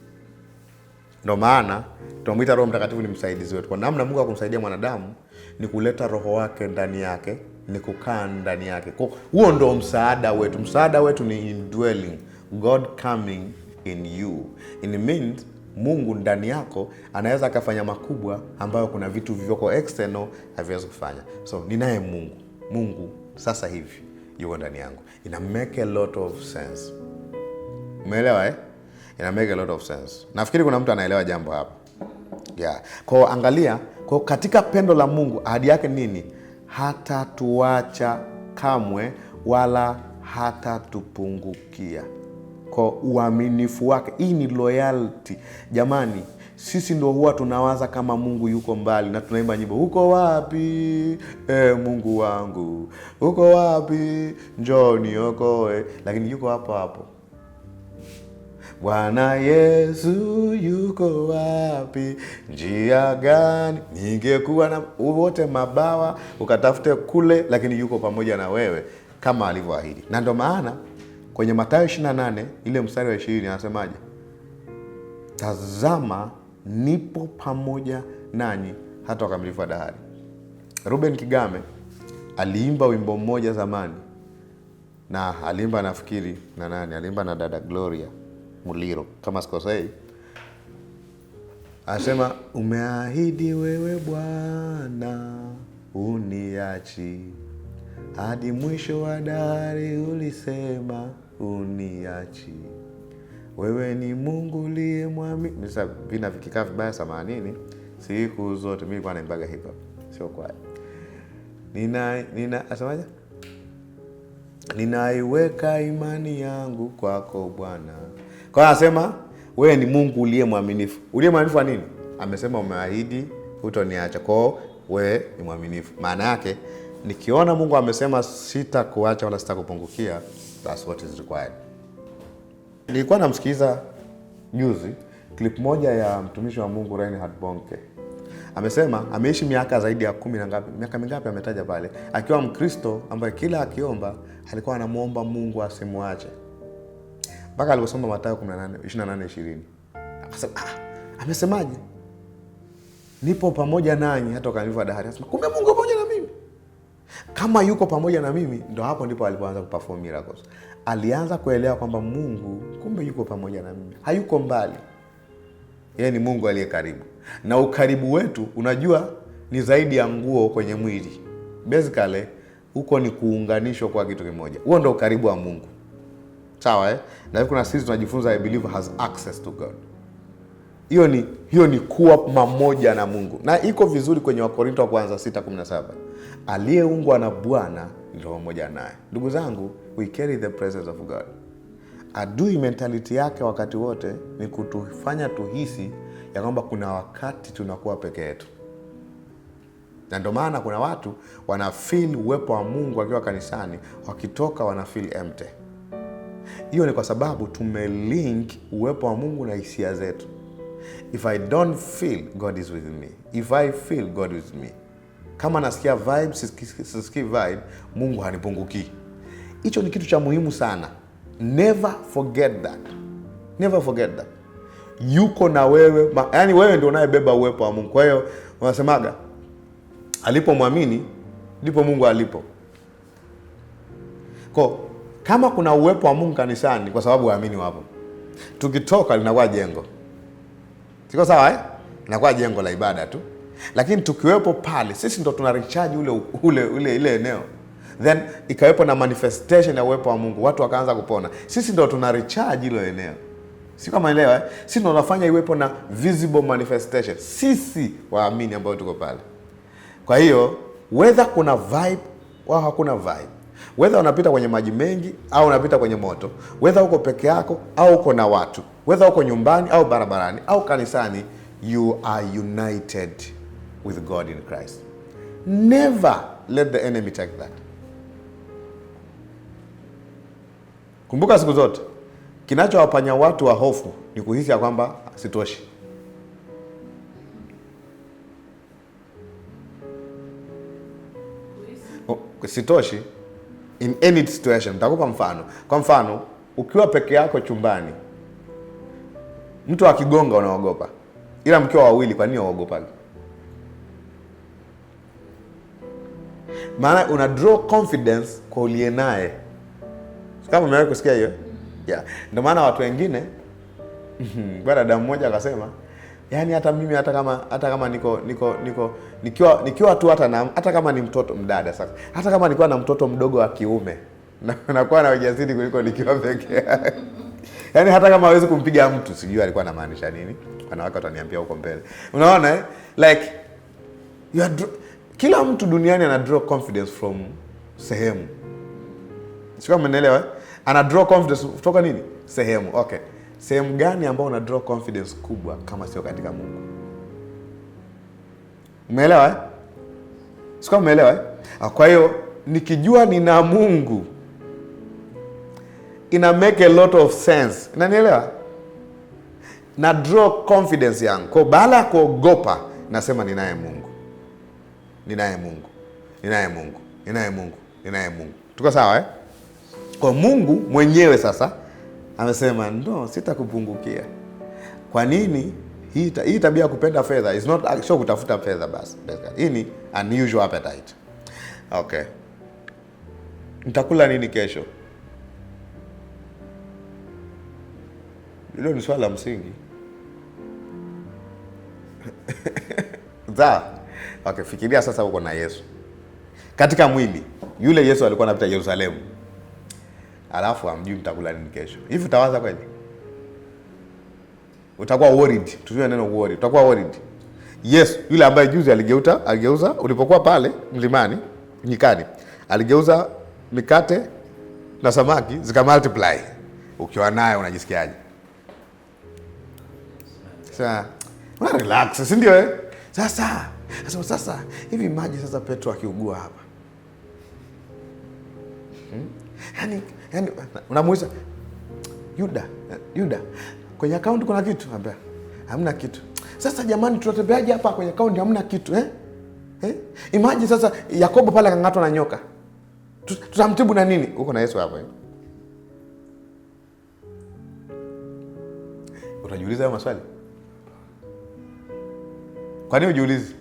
Ndio maana tunamuita Roho Mtakatifu ni msaidizi wetu. Kwa namna Mungu akumsaidia mwanadamu ni kuleta roho wake ndani yake, ni kukaa ndani yake. Kwa huo ndio msaada wetu. Msaada wetu ni indwelling, God coming in you. It means Mungu ndani yako anaweza akafanya makubwa ambayo kuna vitu vilivyoko external haviwezi kufanya. So ninaye Mungu. Mungu sasa hivi yuko ndani yangu. Ina make a lot of sense. Umeelewa Ina make a lot of sense. Nafikiri kuna mtu anaelewa jambo hapa. Yeah. Kwa angalia, kwa katika pendo la Mungu ahadi yake nini? Hata tuacha kamwe wala hata tupungukia. kwa uaminifu wake. Hii ni loyalty. Jamani, sisi ndo huwa tunawaza kama Mungu yuko mbali na tunaimba nyimbo, uko wapi Mungu wangu, uko wapi, njoo niokoe, lakini yuko hapo hapo. Bwana Yesu yuko wapi, njia gani ningekuwa na wote mabawa ukatafute kule, lakini yuko pamoja na wewe kama alivyoahidi. Na ndio maana kwenye Mathayo 28 ile mstari wa 20 anasemaje? Tazama nipo pamoja nanyi hata ukamilifu wa dahari. Ruben Kigame aliimba wimbo mmoja zamani, na aliimba nafikiri na nani? Aliimba na dada Gloria Muliro kama sikosei. Anasema, umeahidi wewe Bwana uniachi, hadi mwisho wa dahari ulisema uniachi. Wewe ni Mungu uliye mwaminifu. Sasa vina vikikaa vibaya samanini, siku zote mimi kwa naimbaga hip hop, sio kwaya. Asemaje? Ninaiweka imani yangu kwako Bwana. Kwa anasema wewe ni Mungu uliye mwaminifu. Uliye mwaminifu wa nini? Amesema umeahidi hutoniacha. Kwa wewe ni mwaminifu. Maana yake nikiona Mungu amesema sitakuacha wala sitakupungukia, that's what is required. Nilikuwa namsikiza juzi clip moja ya mtumishi wa Mungu Reinhard Bonke. Amesema ameishi miaka zaidi ya 10 na ngapi, miaka mingapi ametaja pale, akiwa Mkristo ambaye kila akiomba alikuwa anamuomba Mungu asimwache. Mpaka aliposoma Mathayo 28:20. Akasema, amesemaje? Nipo pamoja nanyi hata ukamilifu wa dahari. Akasema, kumbe Mungu pamoja na mimi. Kama yuko pamoja na mimi, ndo hapo ndipo alipoanza kuperform miracles. Alianza kuelewa kwamba Mungu kumbe yuko pamoja na mimi. Hayuko mbali. Yeye ni Mungu aliye karibu. Na ukaribu wetu, unajua, ni zaidi ya nguo kwenye mwili. Basically, huko ni kuunganishwa kwa kitu kimoja. Huo ndo ukaribu wa Mungu. Sawa Na kuna sisi tunajifunza a believer has access to God. Hiyo ni kuwa mamoja na Mungu. Na iko vizuri kwenye Wakorintho wa kwanza 6:17. Aliyeungwa na Bwana ndio pamoja naye. Ndugu zangu, we carry the presence of God. Adui mentality yake wakati wote ni kutufanya tuhisi ya kwamba kuna wakati tunakuwa peke yetu. Na ndio maana kuna watu wana feel uwepo wa Mungu wakiwa kanisani, wakitoka wana feel empty. Hiyo ni kwa sababu tumelink uwepo wa Mungu na hisia zetu. If I don't feel, God is with me. If I feel, God is with me. Kama nasikia vibe, sisikii vibe, Mungu hanipungukii. Hicho ni kitu cha muhimu sana. Never forget that. Never forget that. Yuko na wewe, yani wewe ndio unayebeba uwepo wa Mungu. Kwa hiyo wanasemaga, alipomwamini ndipo Mungu alipo. Kama kuna uwepo wa Mungu kanisani, kwa sababu waamini wapo. Tukitoka linakuwa jengo. Siko sawa Linakuwa jengo la ibada tu. Lakini tukiwepo pale, sisi ndo tuna recharge ile eneo. Then ikawepo na manifestation ya uwepo wa Mungu, watu wakaanza kupona. Sisi ndo tuna recharge ile eneo. Si kama elewa Sisi ndo tunafanya iwepo na visible manifestation. Sisi waamini ambao tuko pale. Kwa hiyo, whether kuna vibe au hakuna vibe, whether unapita kwenye maji mengi au unapita kwenye moto, whether uko peke yako au uko na watu, whether uko nyumbani au barabarani au kanisani, you are united with God in Christ. Never let the enemy take that. Kumbuka siku zote, kinachowafanya watu wa hofu ni kuhisi ya kwamba sitoshi. Sitoshi in any situation. Nitakupa mfano. Kwa mfano, ukiwa peke yako chumbani, mtu akigonga unaogopa. Ila mkiwa wawili, kwa nini unaogopa? Maana una draw confidence kwa uliye naye. Kama umewahi kusikia hiyo? Yeah. Ndio maana watu wengine bwana damu mmoja akasema, yani hata mimi hata kama nikiwa tu hata kama ni mtoto mdada sasa. Hata kama nilikuwa na mtoto mdogo wa kiume, nakuwa na ujasiri kuliko nikiwa peke yangu. Yani hata kama hawezi kumpiga mtu, sijui alikuwa anamaanisha nini. Wanawake wataniambia huko mbele. Unaona like kila mtu duniani ana draw confidence from sehemu. Sio kama umeelewa Ana draw confidence kutoka nini? sehemu. Okay. Sehemu gani ambayo una draw confidence kubwa kama sio katika Mungu? Umeelewa eh? Sio umeelewa eh? Kwa hiyo nikijua nina Mungu ina make a lot of sense. Unanielewa? Na draw confidence yangu. Kwa baada ya kuogopa nasema ninaye Mungu. Ninaye Mungu. Ninaye Mungu. Ninaye Mungu. Ninaye Mungu. Tuko sawa eh? Kwa Mungu mwenyewe sasa amesema no, sitakupungukia. Kwa nini? Hii tabia kupenda fedha is not sio kutafuta fedha basi. Hii ni unusual appetite. Okay. Nitakula nini kesho? Hilo ni swala la msingi. Sawa. Okay, fikiria sasa uko na Yesu. Katika mwili, yule Yesu alikuwa anapita Yerusalemu. Alafu amjui mtakula nini kesho. Hivi utawaza kweli? Utakuwa worried. Tuseme neno worried. Utakuwa worried. Yes, yule ambaye juzi aligeuza ulipokuwa pale mlimani, nyikani. Aligeuza mikate na samaki zika multiply. Ukiwa naye unajisikiaje? Sasa, una relax, si ndio eh? Sasa hivi maji sasa Petro akiugua hapa. Yaani unamuuliza Yuda, kwenye account kuna kitu? Anambia hamna kitu. Sasa jamani, tunatembeaje hapa kwenye account hamna kitu eh? Imagine sasa Yakobo pale kangatwa na nyoka. Tutamtibu na nini? Uko na Yesu hapo eh? Utajiuliza hayo maswali? Kwa nini ujiulizi?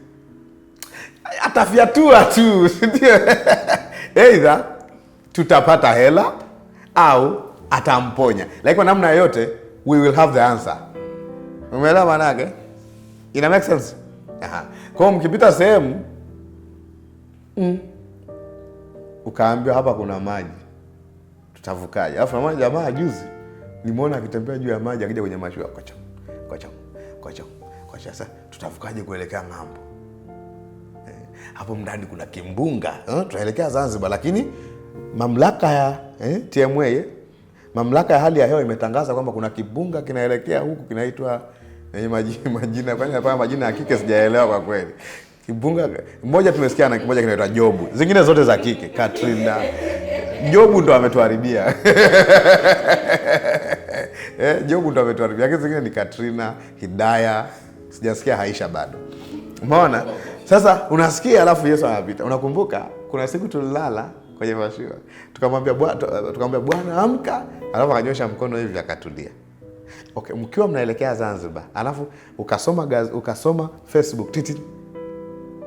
Atafyatua tu, ndio. Either tutapata hela au atamponya. Like kwa namna yote we will have the answer. Umeelewa maana yake? Ina make sense? Aha. Kwa hiyo mkipita sehemu ukaambiwa hapa kuna maji, tutavukaje? Alafu na jamaa juzi nimeona akitembea juu ya maji akija kwenye mashua kocha. Sasa tutavukaje kuelekea ng'ambo? Hapo ndani kuna kimbunga, tunaelekea Zanzibar, lakini mamlaka ya TMA, mamlaka ya hali ya hewa imetangaza kwamba kuna kimbunga kinaelekea huku kinaitwa majina kwa majina ya kike sijaelewa kwa kweli. Kimbunga mmoja tumesikia na kimoja kinaitwa Jobu. Zingine zote za kike, Katrina. Jobu ndo ametuharibia. Jobu ndo ametuharibia. Lakini zingine ni Katrina, Hidaya, sijasikia Haisha bado. Umeona? Sasa unasikia alafu Yesu anapita. Unakumbuka kuna siku tulilala kwenye mashua. Tukamwambia Bwana amka, alafu akanyosha mkono hivi akatulia. Okay, mkiwa mnaelekea Zanzibar, alafu ukasoma Facebook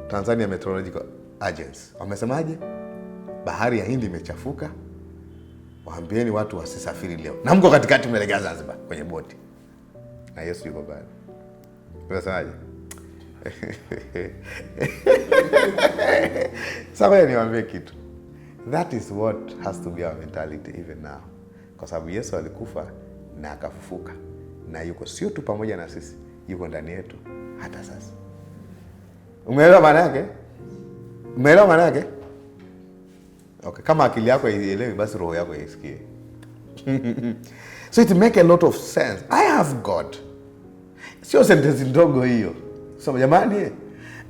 Tanzania Meteorological Agency. Wamesemaje? Bahari ya Hindi imechafuka. Waambieni watu wasisafiri leo. Na mko katikati mnaelekea Zanzibar kwenye boti. Na Yesu yuko pale. Unasemaje? Sasa niwaambie kitu. That is what has to be our mentality even now. Kwa sababu Yesu alikufa na akafufuka. Na yuko sio tu pamoja na sisi, yuko ndani yetu hata sasa. Umeelewa maana yake? Umeelewa maana yake? Okay, kama akili yako ielewi basi roho yako isikie. So it make a lot of sense. I have God. Sio sentence ndogo hiyo. So jamani,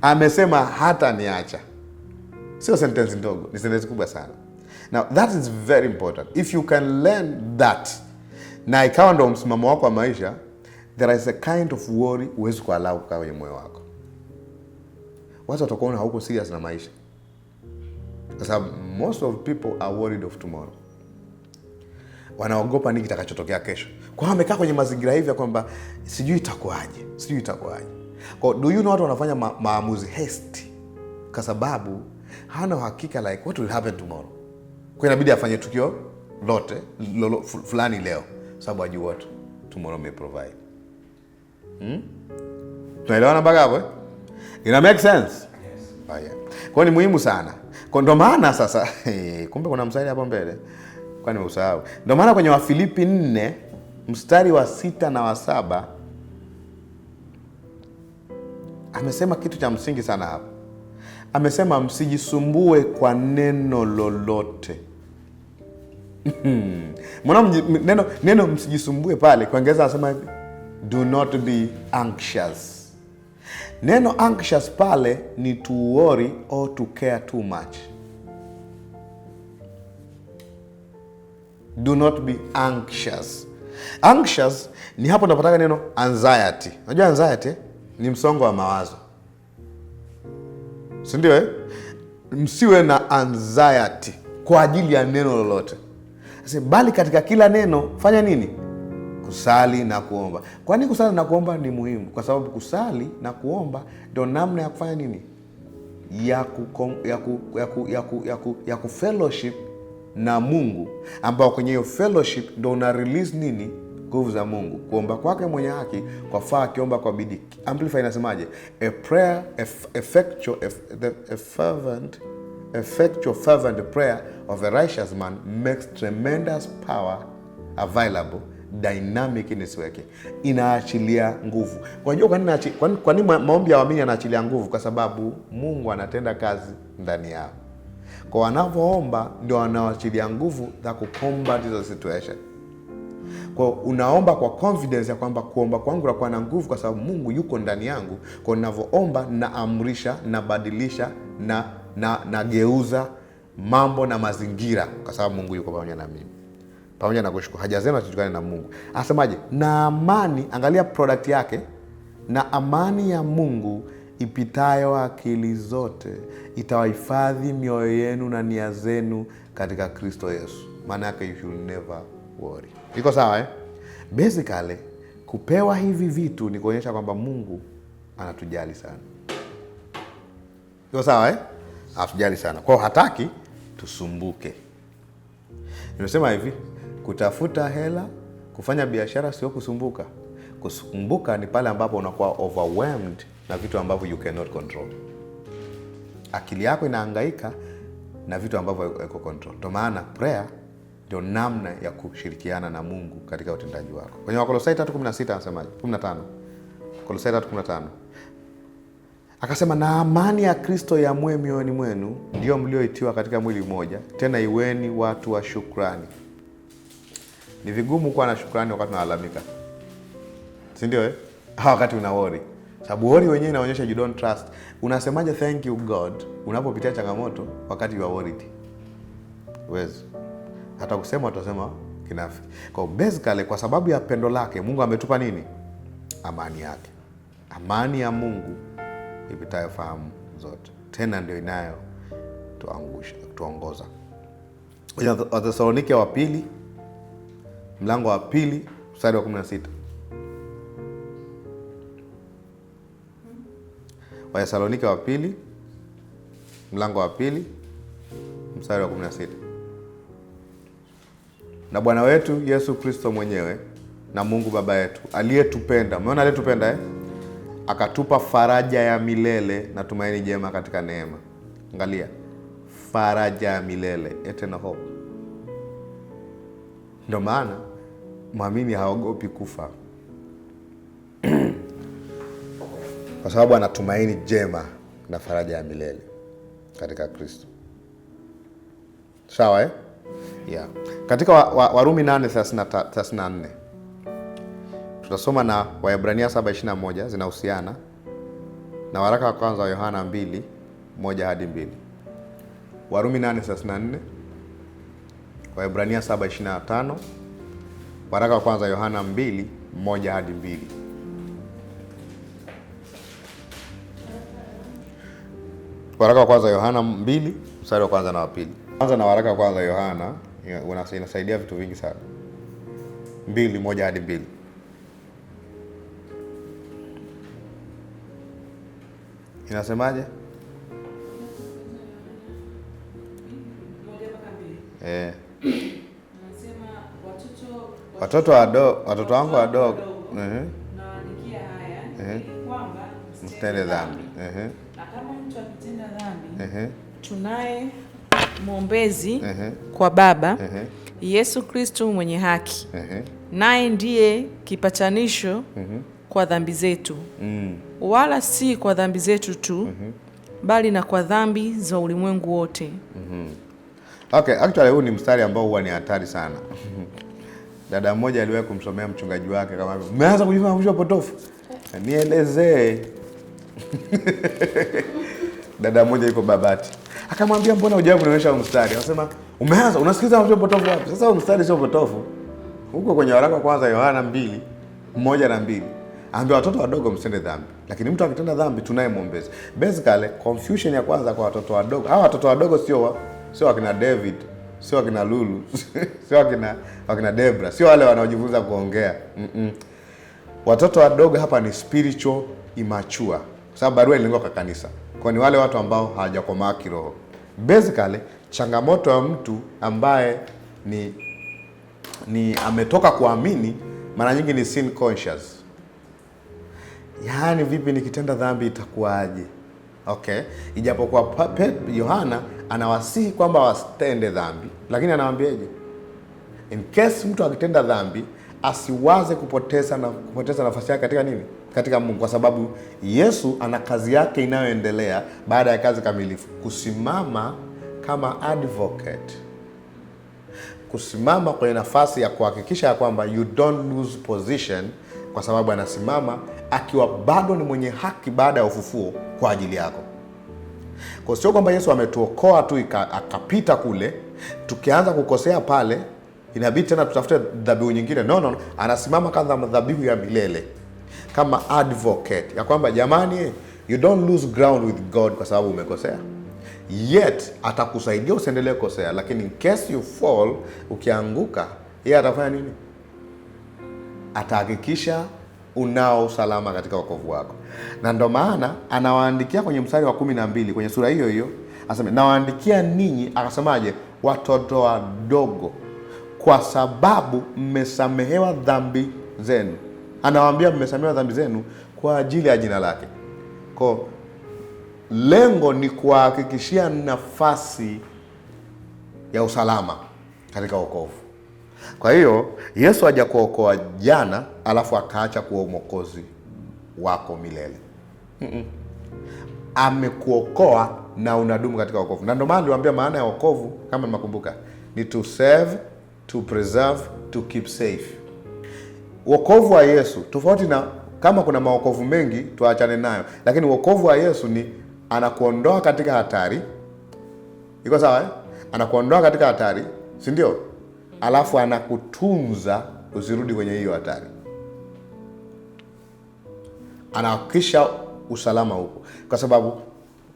amesema hata niacha. Sio sentence ndogo, ni sentence kubwa sana. Now that is very important. If you can learn that, na ikawa ndo msimamo wako wa maisha, there is a kind of worry huwezi kuallow kukaa kwenye moyo wako. Watu watakuona hauko serious na maisha. Kwa sababu most of people are worried of tomorrow. Wanaogopa nini kitakachotokea kesho. Kwa hiyo wamekaa kwenye mazingira hivi ya kwamba sijui itakuaje. Kwa do you know watu wanafanya maamuzi hasty kwa sababu hana uhakika like what will happen tomorrow. Kwa inabidi afanye tukio lote fulani leo sababu hajui what tomorrow may provide. Tunaelewana mpaka hapo? Ina make sense? Yes. Oh, yeah. Kwa ni muhimu sana. Kwa ndo maana sasa kumbe kuna mstari hapo mbele. Kwa nimeusahau. Ndo maana kwenye Wafilipi 4 mstari wa 6 na wa 7 amesema kitu cha msingi sana hapo. Amesema msijisumbue kwa neno lolote. Mbona neno msijisumbue pale, kwa Kiingereza anasema hivi, do not be anxious. Neno anxious pale ni to worry or to care too much. Do not be anxious. Anxious ni hapo napataka neno anxiety. Unajua anxiety ni msongo wa mawazo, si ndio? Msiwe na anxiety kwa ajili ya neno lolote. Sasa bali katika kila neno fanya nini? Kusali na kuomba. Kwa nini kusali na kuomba ni muhimu? Kwa sababu kusali na kuomba ndio namna ya kufanya nini? Ya ku fellowship na Mungu, ambao kwenye hiyo fellowship ndio una release nini? Nguvu za Mungu. Kuomba kwake mwenye haki kwa faa akiomba kwa bidii. Amplify inasemaje? A prayer effectual fervent prayer of a righteous man makes tremendous power available, dynamic in its work. Inaachilia nguvu. Kwa nini maombi ya waamini yanaachilia nguvu? Kwa sababu Mungu anatenda kazi ndani yao. Kwa wanavyoomba ndio wanaachilia nguvu za kucombat hizo situation. Kwa unaomba kwa confidence ya kwamba kuomba kwangu kunakuwa na nguvu kwa sababu Mungu yuko ndani yangu. Kwa ninavyoomba naamrisha, nabadilisha, nageuza mambo na mazingira kwa sababu Mungu yuko pamoja na mimi. Pamoja na kushukuru, hajasema tuchukane na Mungu. Anasemaje? Na amani, angalia product yake, na amani ya Mungu ipitayo akili zote itawahifadhi mioyo yenu na nia zenu katika Kristo Yesu. Maana yake you should never worry. Iko sawa eh? Basically kupewa hivi vitu ni kuonyesha kwamba Mungu anatujali sana. Iko sawa eh? Anatujali sana. Kwa hiyo hataki tusumbuke. Nimesema hivi, kutafuta hela, kufanya biashara sio kusumbuka. Kusumbuka ni pale ambapo unakuwa overwhelmed na vitu ambavyo you cannot control. Akili yako inahangaika na vitu ambavyo iko control. Ndio maana prayer ndio namna ya kushirikiana na Mungu katika utendaji wako. Kwenye Wakolosai 3:16 anasemaje? 15. Wakolosai 3:15. Akasema na amani ya Kristo iamue mioyoni mwenu, ndio mlioitiwa katika mwili mmoja, tena iweni watu wa shukrani. Ni vigumu kuwa na shukrani wakati unalalamika, si ndio eh? Wakati una worry. Sababu worry wenyewe inaonyesha you don't trust. Unasemaje thank you God unapopitia changamoto wakati you are worried? Wezi. Hata kusema utasema kinafi. Kwa basically kwa sababu ya pendo lake Mungu ametupa nini? Amani yake. Amani ya Mungu ipitayo fahamu zote. Tena ndio inayo tuongoza. Wathesalonike wa pili, mlango wa pili, mstari wa 16. Wathesalonike wa pili, mlango wa pili, mstari wa 16. Na Bwana wetu Yesu Kristo mwenyewe na Mungu Baba yetu aliyetupenda, umeona aliyetupenda eh? Akatupa faraja ya milele na tumaini jema katika neema. Angalia, faraja ya milele, eternal hope. Ndio maana muamini haogopi kufa. Kwa sababu ana tumaini jema na faraja ya milele katika Kristo. Sawa eh? Yeah. Katika Warumi 8:34 tutasoma na Waebrania 7:21 zinahusiana na waraka wa kwanza wa Yohana 2:1-2. Warumi 8:34, Waebrania 7:25, waraka wa kwanza Yohana 2:1-2. Waraka wa kwanza Yohana 2 mstari wa kwanza na wa pili. Kwanza na waraka wa kwanza Yohana inasaidia vitu vingi sana. 2:1-2. Inasemaje? Watoto wangu wadogo nawaandikia haya kwamba msitende dhambi. Na kama mtu akitenda dhambi, tunaye mwombezi kwa Baba, Yesu Kristo mwenye haki. Naye ndiye kipatanisho kwa dhambi zetu. Wala si kwa dhambi zetu tu, bali na kwa dhambi za ulimwengu wote. Okay, actually huu ni mstari ambao huwa ni hatari sana. Dada mmoja aliwahi kumsomea mchungaji wake kama umeanza kujifunza mafundisho potofu. Nielezee. Dada mmoja yuko Babati. Akamwambia mbona hujawahi kunionyesha mstari? Akasema umeanza unasikiza mafundisho potofu wapi? Sasa mstari sio potofu. Huko kwenye waraka kwanza Yohana 2:1-2. Ambia watoto wadogo msitende dhambi. Lakini mtu akitenda dhambi tunaye mwombezi. Basically confusion ya kwanza kwa watoto wadogo. Hawa watoto wadogo sio wakina David, sio wakina Lulu, sio wakina Debra, sio wale wanaojifunza kuongea. Watoto wadogo hapa ni spiritual immature. Kwa sababu barua ilingwa kwa kanisa. Kwa ni wale watu ambao hawajakomaa kiroho. Basically changamoto ya mtu ambaye ni ametoka kuamini mara nyingi ni sin conscious. Yaani vipi nikitenda dhambi itakuwaje? Okay, ijapokuwa Yohana anawasihi kwamba wasitende dhambi, lakini anawaambiaje? In case mtu akitenda dhambi asiwaze kupoteza nafasi yake katika nini? Katika Mungu, kwa sababu Yesu ana kazi yake inayoendelea baada ya kazi kamilifu, kusimama kama advocate, kusimama kwenye nafasi ya kuhakikisha kwamba you don't lose position, kwa sababu anasimama akiwa bado ni mwenye haki baada ya ufufuo kwa ajili yako. Kwa sio kwamba Yesu ametuokoa tu akapita kule, tukianza kukosea pale inabidi tena tutafute dhabihu nyingine. No, anasimama kama dhabihu ya milele, kama advocate ya kwamba jamani, you don't lose ground with God kwa sababu umekosea. Yet atakusaidia usiendelee kukosea, lakini in case you fall, ukianguka, yeye atafanya nini? Atahakikisha unao usalama katika wokovu wako. Na ndo maana anawaandikia kwenye mstari wa 12 kwenye sura hiyo hiyo, anasema nawaandikia ninyi, akasemaje? Watoto wadogo, kwa sababu mmesamehewa dhambi zenu. Anawaambia mmesamehewa dhambi zenu kwa ajili ya jina lake. Kwa lengo ni kuhakikishia nafasi ya usalama katika wokovu. Kwa hiyo Yesu hajakuokoa jana alafu akaacha kuwa mwokozi wako milele. Amekuokoa na unadumu katika wokovu. Na ndio maana niliwaambia maana ya wokovu, kama mnakumbuka, ni to save, to preserve, to keep safe. Wokovu wa Yesu tofauti na kama kuna mawokovu mengi tuachane nayo, lakini wokovu wa Yesu ni anakuondoa katika hatari. Iko sawa eh? Anakuondoa katika hatari, si ndio? Alafu anakutunza usirudi kwenye hiyo hatari. Anahakikisha usalama huko. Kwa sababu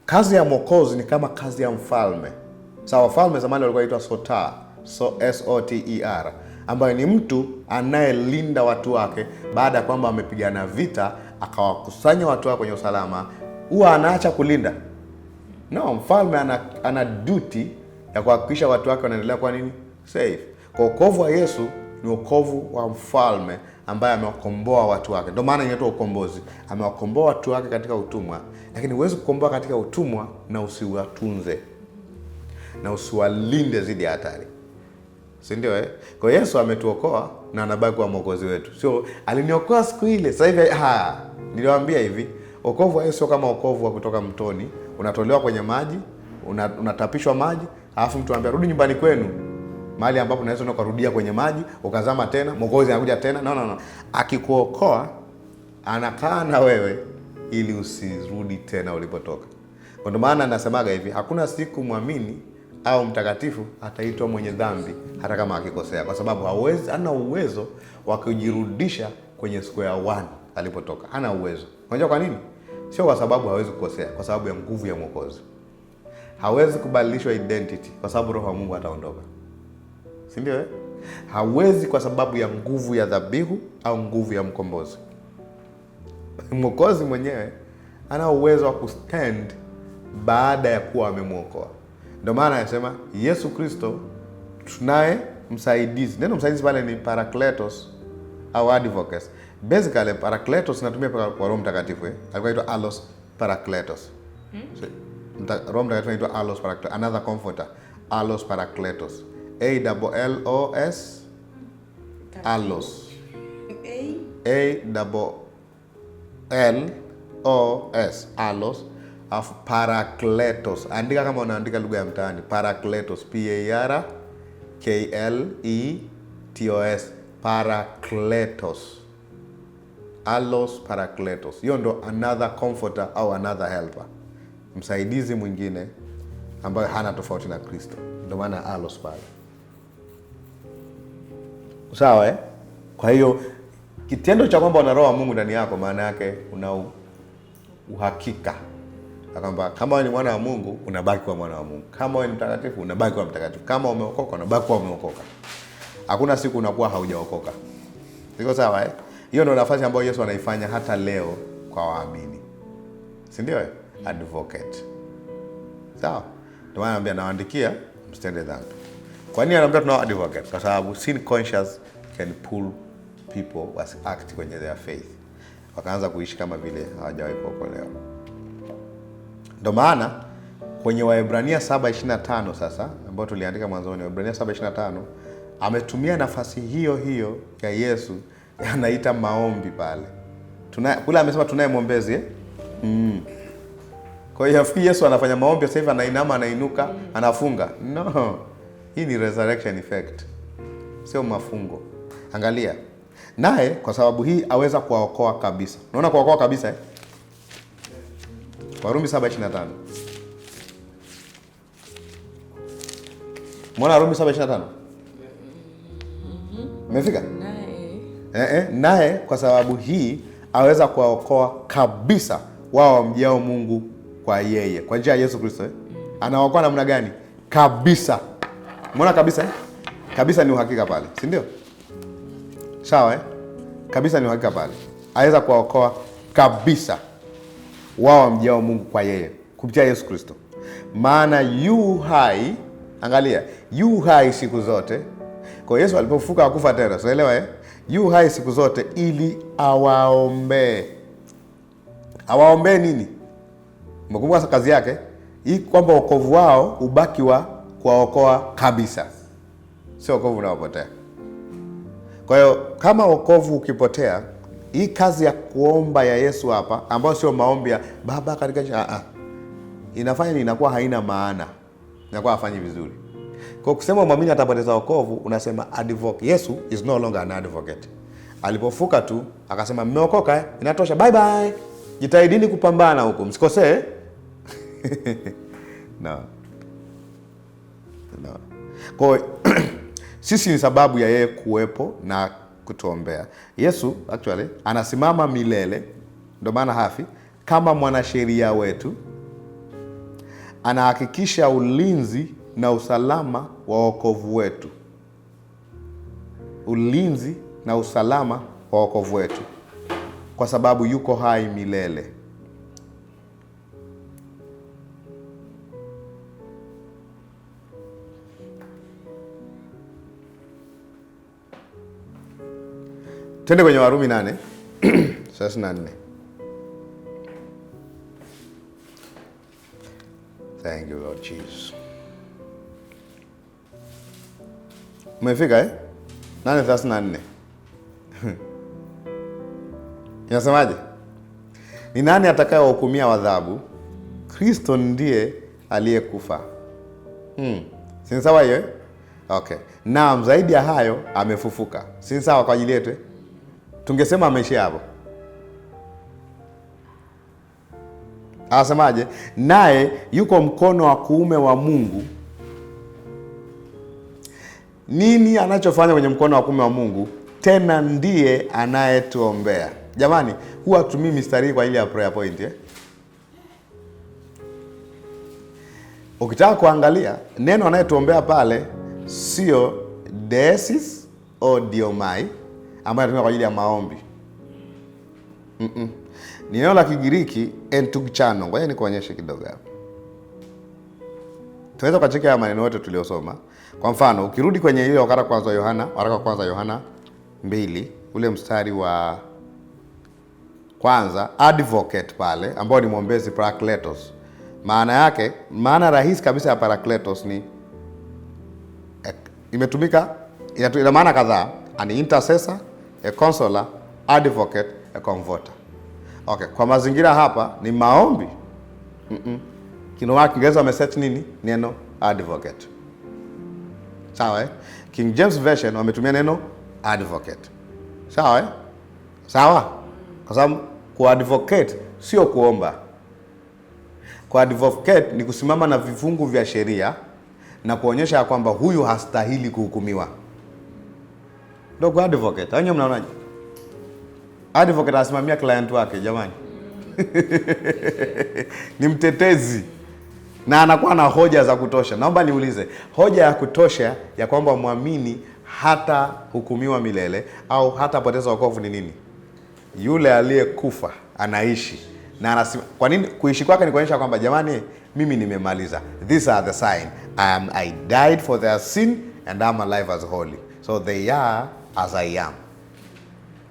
kazi ya mwokozi ni kama kazi ya mfalme. Sawa, wafalme zamani walikuwa waitwa soter, SOTER, ambaye ni mtu anayelinda watu wake baada ya kwamba amepigana vita, akawakusanya watu wake kwenye usalama. Huwa anaacha kulinda? No, mfalme ana duty ya kuhakikisha watu wake wanaendelea kwa nini? Safe. Kwa wokovu wa Yesu ni wokovu wa mfalme ambaye amewakomboa watu wake. Ndio maana inaitwa ukombozi. Amewakomboa watu wake katika utumwa, lakini huwezi kukomboa katika utumwa na usiwatunze na usiwalinde zidi ya hatari. Si ndio eh? Kwa Yesu ametuokoa na anabaki kuwa mwokozi wetu. Sio aliniokoa siku ile, sasa hivi niliwaambia hivi, wokovu wa Yesu sio kama wokovu wa kutoka mtoni, unatolewa kwenye maji, unatapishwa maji, alafu mtu anambia rudi nyumbani kwenu. Mahali ambapo unaweza ukarudia kwenye maji, ukazama tena, mwokozi anakuja tena. No. Akikuokoa anakaa na wewe ili usirudi tena ulipotoka. Kwa maana anasemaga hivi, hakuna siku muamini au mtakatifu ataitwa mwenye dhambi hata kama akikosea, kwa sababu hana uwezo wa kujirudisha kwenye square one alipotoka. Hana uwezo. Unajua kwa nini? Sio kwa sababu hawezi kukosea, kwa sababu ya nguvu ya mwokozi. Hawezi kubadilishwa identity kwa sababu roho wa Mungu ataondoka. Si ndio eh? Hawezi kwa sababu ya nguvu ya dhabihu au nguvu ya mkombozi. Mwokozi mwenyewe ana uwezo wa kustand baada ya kuwa amemwokoa. Ndio maana anasema Yesu Kristo tunaye msaidizi. Neno msaidizi pale ni parakletos au advocates. Basically parakletos inatumia kwa Roho Mtakatifu eh? Alikuwa inaitwa allos parakletos. So, Roho Mtakatifu inaitwa allos parakletos. Another comforter, allos parakletos. ALLOS allos. ALLOS allos alafu parakletos. Andika kama unaandika lugha ya mtaani, parakletos, P-A-R-A-K-L-E-T-O-S, parakletos. Allos parakletos. Hiyo ndo another comforter au another helper, msaidizi mwingine ambaye hana tofauti na Kristo. Ndio maana allos pale. Sawa Kwa hiyo kitendo cha kwamba una roho wa Mungu ndani yako, maana yake una uhakika kwamba kama wewe ni mwana wa Mungu unabaki kuwa mwana wa Mungu, kama wewe ni mtakatifu unabaki kuwa mtakatifu, kama umeokoka unabaki kuwa umeokoka. Hakuna siku unakuwa haujaokoka. Siko sawa Hiyo ndio nafasi ambayo Yesu anaifanya hata leo kwa waamini. Si ndio? Advocate. Sawa? Ndio maana anambia nawaandikia msitende dhambi. Kwa nini anambia tunao advocate? Kwa sababu sin conscious can pull people was act kwenye their faith, wakaanza kuishi kama vile hawajawahi kuokolewa. Ndio maana kwenye Waebrania 7:25 sasa, ambao tuliandika mwanzoni, Waebrania 7:25, ametumia nafasi hiyo hiyo ya Yesu, anaita maombi pale. Kule amesema tunaye mwombezi Kwa hiyo Yesu anafanya maombi sasa hivi, anainama, anainuka, anafunga. No. Hii ni resurrection effect. Sio mafungo. Angalia. Naye kwa sababu hii aweza kuwaokoa kabisa. Unaona kuwaokoa kabisa Warumi 7:25. Mbona Warumi 7:25? Umefika? Naye kwa sababu hii aweza kuwaokoa kabisa wao wamjao Mungu kwa yeye, kwa njia ya Yesu Kristo. Anawaokoa namna gani? Kabisa. Umeona kabisa Kabisa ni uhakika pale, si ndio? Sawa Kabisa ni uhakika pale. Aweza kuwaokoa kabisa wao wamjao Mungu kwa yeye, kupitia Yesu Kristo. Maana yu hai, angalia, yu hai siku zote. Kwa Yesu alipofufuka hakufa tena. Unaelewa Yu hai siku zote ili awaombee. Awaombee nini? Mkumbuka kazi yake hii, kwamba wokovu wao ubaki wa kuwaokoa kabisa, sio wokovu unaopotea. Kwa hiyo kama wokovu ukipotea, hii kazi ya kuomba ya Yesu hapa, ambayo sio maombi ya Baba katika inafanya ni inakuwa haina maana, inakuwa hafanyi vizuri. Kwa kusema muamini atapoteza wokovu, unasema advocate. Yesu is no longer an advocate. Alipofuka tu akasema mmeokoka inatosha, bye bye, jitahidini kupambana huko, msikosee. No. Kwa sisi ni sababu ya yeye kuwepo na kutuombea. Yesu actually anasimama milele, ndio maana hafi, kama mwanasheria wetu. Anahakikisha ulinzi na usalama wa wokovu wetu. Ulinzi na usalama wa wokovu wetu, kwa sababu yuko hai milele. Twende kwenye Warumi 8:34. Thank you Lord Jesus. Umefika 8:34. Inasemaje? Ni nani atakayewahukumia adhabu? Kristo ndiye aliyekufa. Si sawa hiyo? Okay. Naam, zaidi ya hayo amefufuka. Si sawa kwa ajili yetu? Tungesema ameishia hapo. Anasemaje? Naye yuko mkono wa kuume wa Mungu. Nini anachofanya kwenye mkono wa kuume wa Mungu? Tena ndiye anayetuombea. Jamani, huwa tumii mistari kwa ile ya prayer point Ukitaka kuangalia neno anayetuombea pale sio desis au diomai ambayo inatumika kwa ajili ya maombi. Ni neno la Kigiriki entugchano. Ngoja nikuonyeshe kidogo hapa. Tunaweza kucheka haya maneno yote tuliyosoma. Kwa mfano, ukirudi kwenye ile waraka kwanza Yohana 2, ule mstari wa kwanza, advocate pale ambao ni mwombezi, parakletos. Maana yake, maana rahisi kabisa ya parakletos ni imetumika, ina maana kadhaa: an intercessor, a consoler, advocate, a comforter. Okay, kwa mazingira hapa ni maombi Kiingereza wameset nini? Neno advocate. Sawa King James Version wametumia neno advocate. Sawa Sawa? Kwa sababu kuadvocate sio kuomba. Kuadvocate ni kusimama na vifungu vya sheria na kuonyesha kwamba huyu hastahili kuhukumiwa. Ndio kuadvocate. Hanyuma mnaonaje? Advocate anasimamia client wake jamani. Ni mtetezi na anakuwa na hoja za kutosha. Naomba niulize, hoja ya kutosha ya kwamba muamini hata hukumiwa milele au hata poteza wokovu ni nini? Yule aliyekufa anaishi na kwa nini kuishi kwake? Ni kuonyesha kwamba jamani, mimi nimemaliza. These are the sign. I died for their sin and I'm alive as holy. So they are as I am.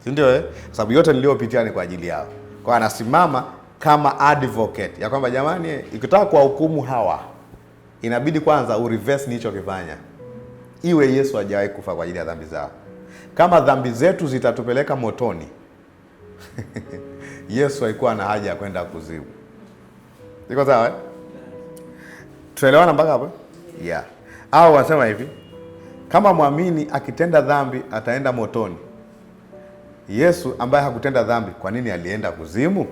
Si ndio Sababu yote niliyopitia ni kwa ajili yao. Kwa anasimama kama advocate ya kwamba jamani, ikitaka kwa hukumu hawa inabidi kwanza ureverse nilichokifanya. Iwe Yesu hajawahi kufa kwa ajili ya dhambi zao. Kama dhambi zetu zitatupeleka motoni, Yesu haikuwa na haja ya kwenda kuzimu. Iko sawa Tuelewana mpaka hapo? Yeah. Au wasema hivi, kama muamini akitenda dhambi ataenda motoni, Yesu ambaye hakutenda dhambi, kwa nini alienda kuzimu?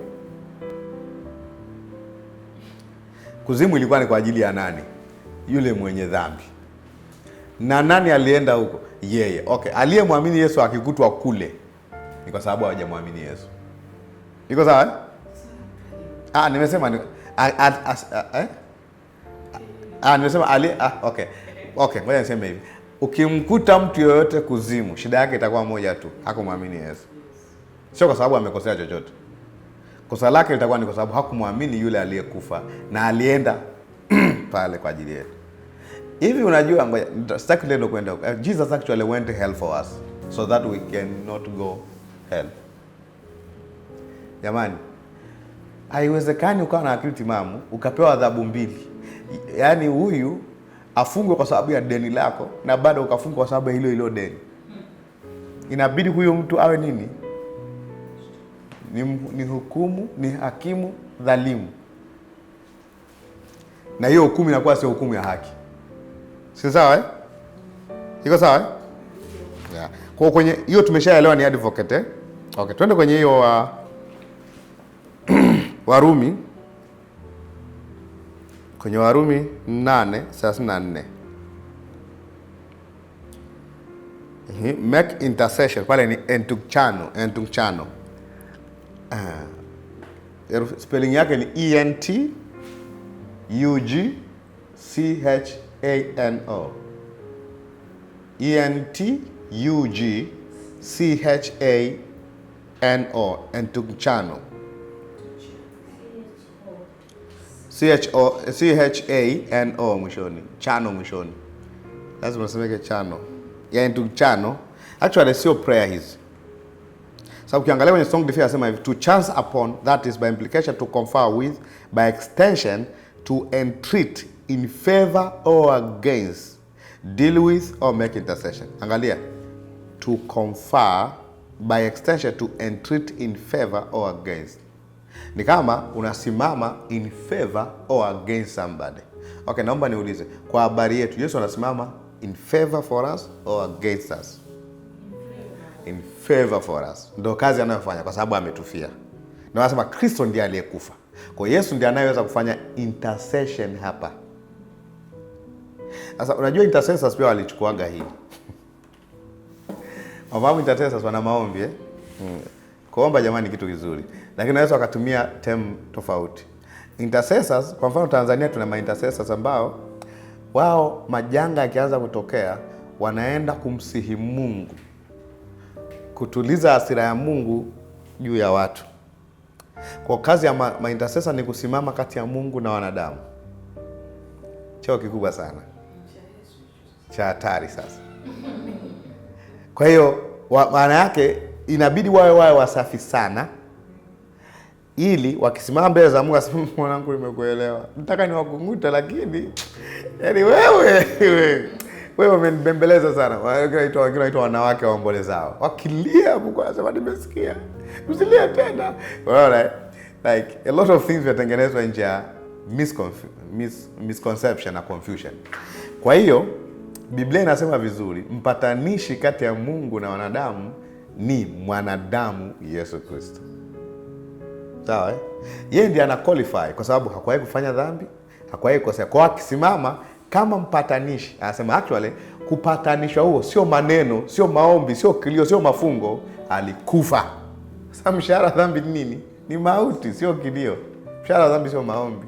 Kuzimu ilikuwa ni kwa ajili ya nani? Yule mwenye dhambi. Na nani alienda huko? Yeye. Okay, aliyemwamini Yesu akikutwa kule ni kwa sababu hawajamwamini Yesu. Iko sawa nimesema nimesema okay. Okay, ngoja niseme hivi. Ukimkuta mtu yoyote kuzimu, shida yake itakuwa moja tu, hakumwamini Yesu. Sio kwa sababu amekosea chochote. Kosa lake litakuwa ni kwa sababu hakumwamini yule aliyekufa na alienda pale kwa ajili yetu. Hivi unajua, ngoja sitaki leo kwenda. Jesus actually went to hell for us so that we cannot go hell. Jamani, haiwezekani ukawa na akili timamu ukapewa adhabu mbili. Yaani huyu afungwe kwa sababu ya deni lako na bado ukafungwa kwa sababu ya hilo deni. Inabidi huyo mtu awe nini? Ni hukumu, ni hakimu dhalimu. Na hiyo hukumu inakuwa sio hukumu ya haki. Si sawa Iko sawa Yeah. Kwa kwenye hiyo tumeshaelewa ni advocate Okay, twende kwenye hiyo Warumi. Kwenye Warumi 8:34. Make intercession pale ni entukchano. Spelling yake ni ENTUGCHANO. ENTUGCHANO. Entukchano. CHANO mwishoni. Chano mwishoni. Lazima usemeke chano. Ya entukchano. Actually sio prayer hizi. Sababu ukiangalia kwenye Strong Defense anasema hivi, to chance upon, that is by implication to confer with, by extension to entreat, in favor or against, deal with or make intercession. Angalia, to confer, by extension to entreat, in favor or against. Ni kama unasimama in favor or against somebody. Okay, naomba niulize, kwa habari yetu Yesu anasimama in favor for us or against us? In favor for us. Ndio kazi anayofanya kwa sababu ametufia. Ndio anasema Kristo ndiye aliyekufa. Kwa Yesu ndiye anayeweza kufanya intercession hapa. Sasa unajua intercessors pia walichukuaga hii. Wafahamu intercessors wana maombi Kuomba jamani kitu kizuri. Lakini naweza wakatumia term tofauti. Intercessors, kwa mfano Tanzania tuna ma-intercessors ambao wao majanga yakianza kutokea wanaenda kumsihi Mungu, kutuliza hasira ya Mungu juu ya watu. Kwa kazi ya ma-intercessor ni kusimama kati ya Mungu na wanadamu. Cheo kikubwa sana. Cha hatari sasa. Kwa hiyo maana yake inabidi wawe wasafi sana, ili wakisimama mbele za Mungu aseme mwanangu nimekuelewa. Nataka niwakunguta lakini yaani wewe umenibembeleza sana. Wengine wanaitwa wanawake waombolezao. Wakilia Mungu anasema nimesikia. Usilie tena. Well, like a lot of things vyatengenezwa nje ya misconception na confusion. Kwa hiyo Biblia inasema vizuri, mpatanishi kati ya Mungu na wanadamu ni mwanadamu Yesu Kristo. Sawa Yeye ndiye ana qualify kwa sababu hakuwahi kufanya dhambi, hakuwahi kukosea. Kwa akisimama kama mpatanishi, anasema actually kupatanishwa huo sio maneno, sio maombi, sio kilio, sio mafungo, alikufa. Sasa mshahara dhambi ni nini? Ni mauti, sio kilio. Mshahara dhambi sio maombi.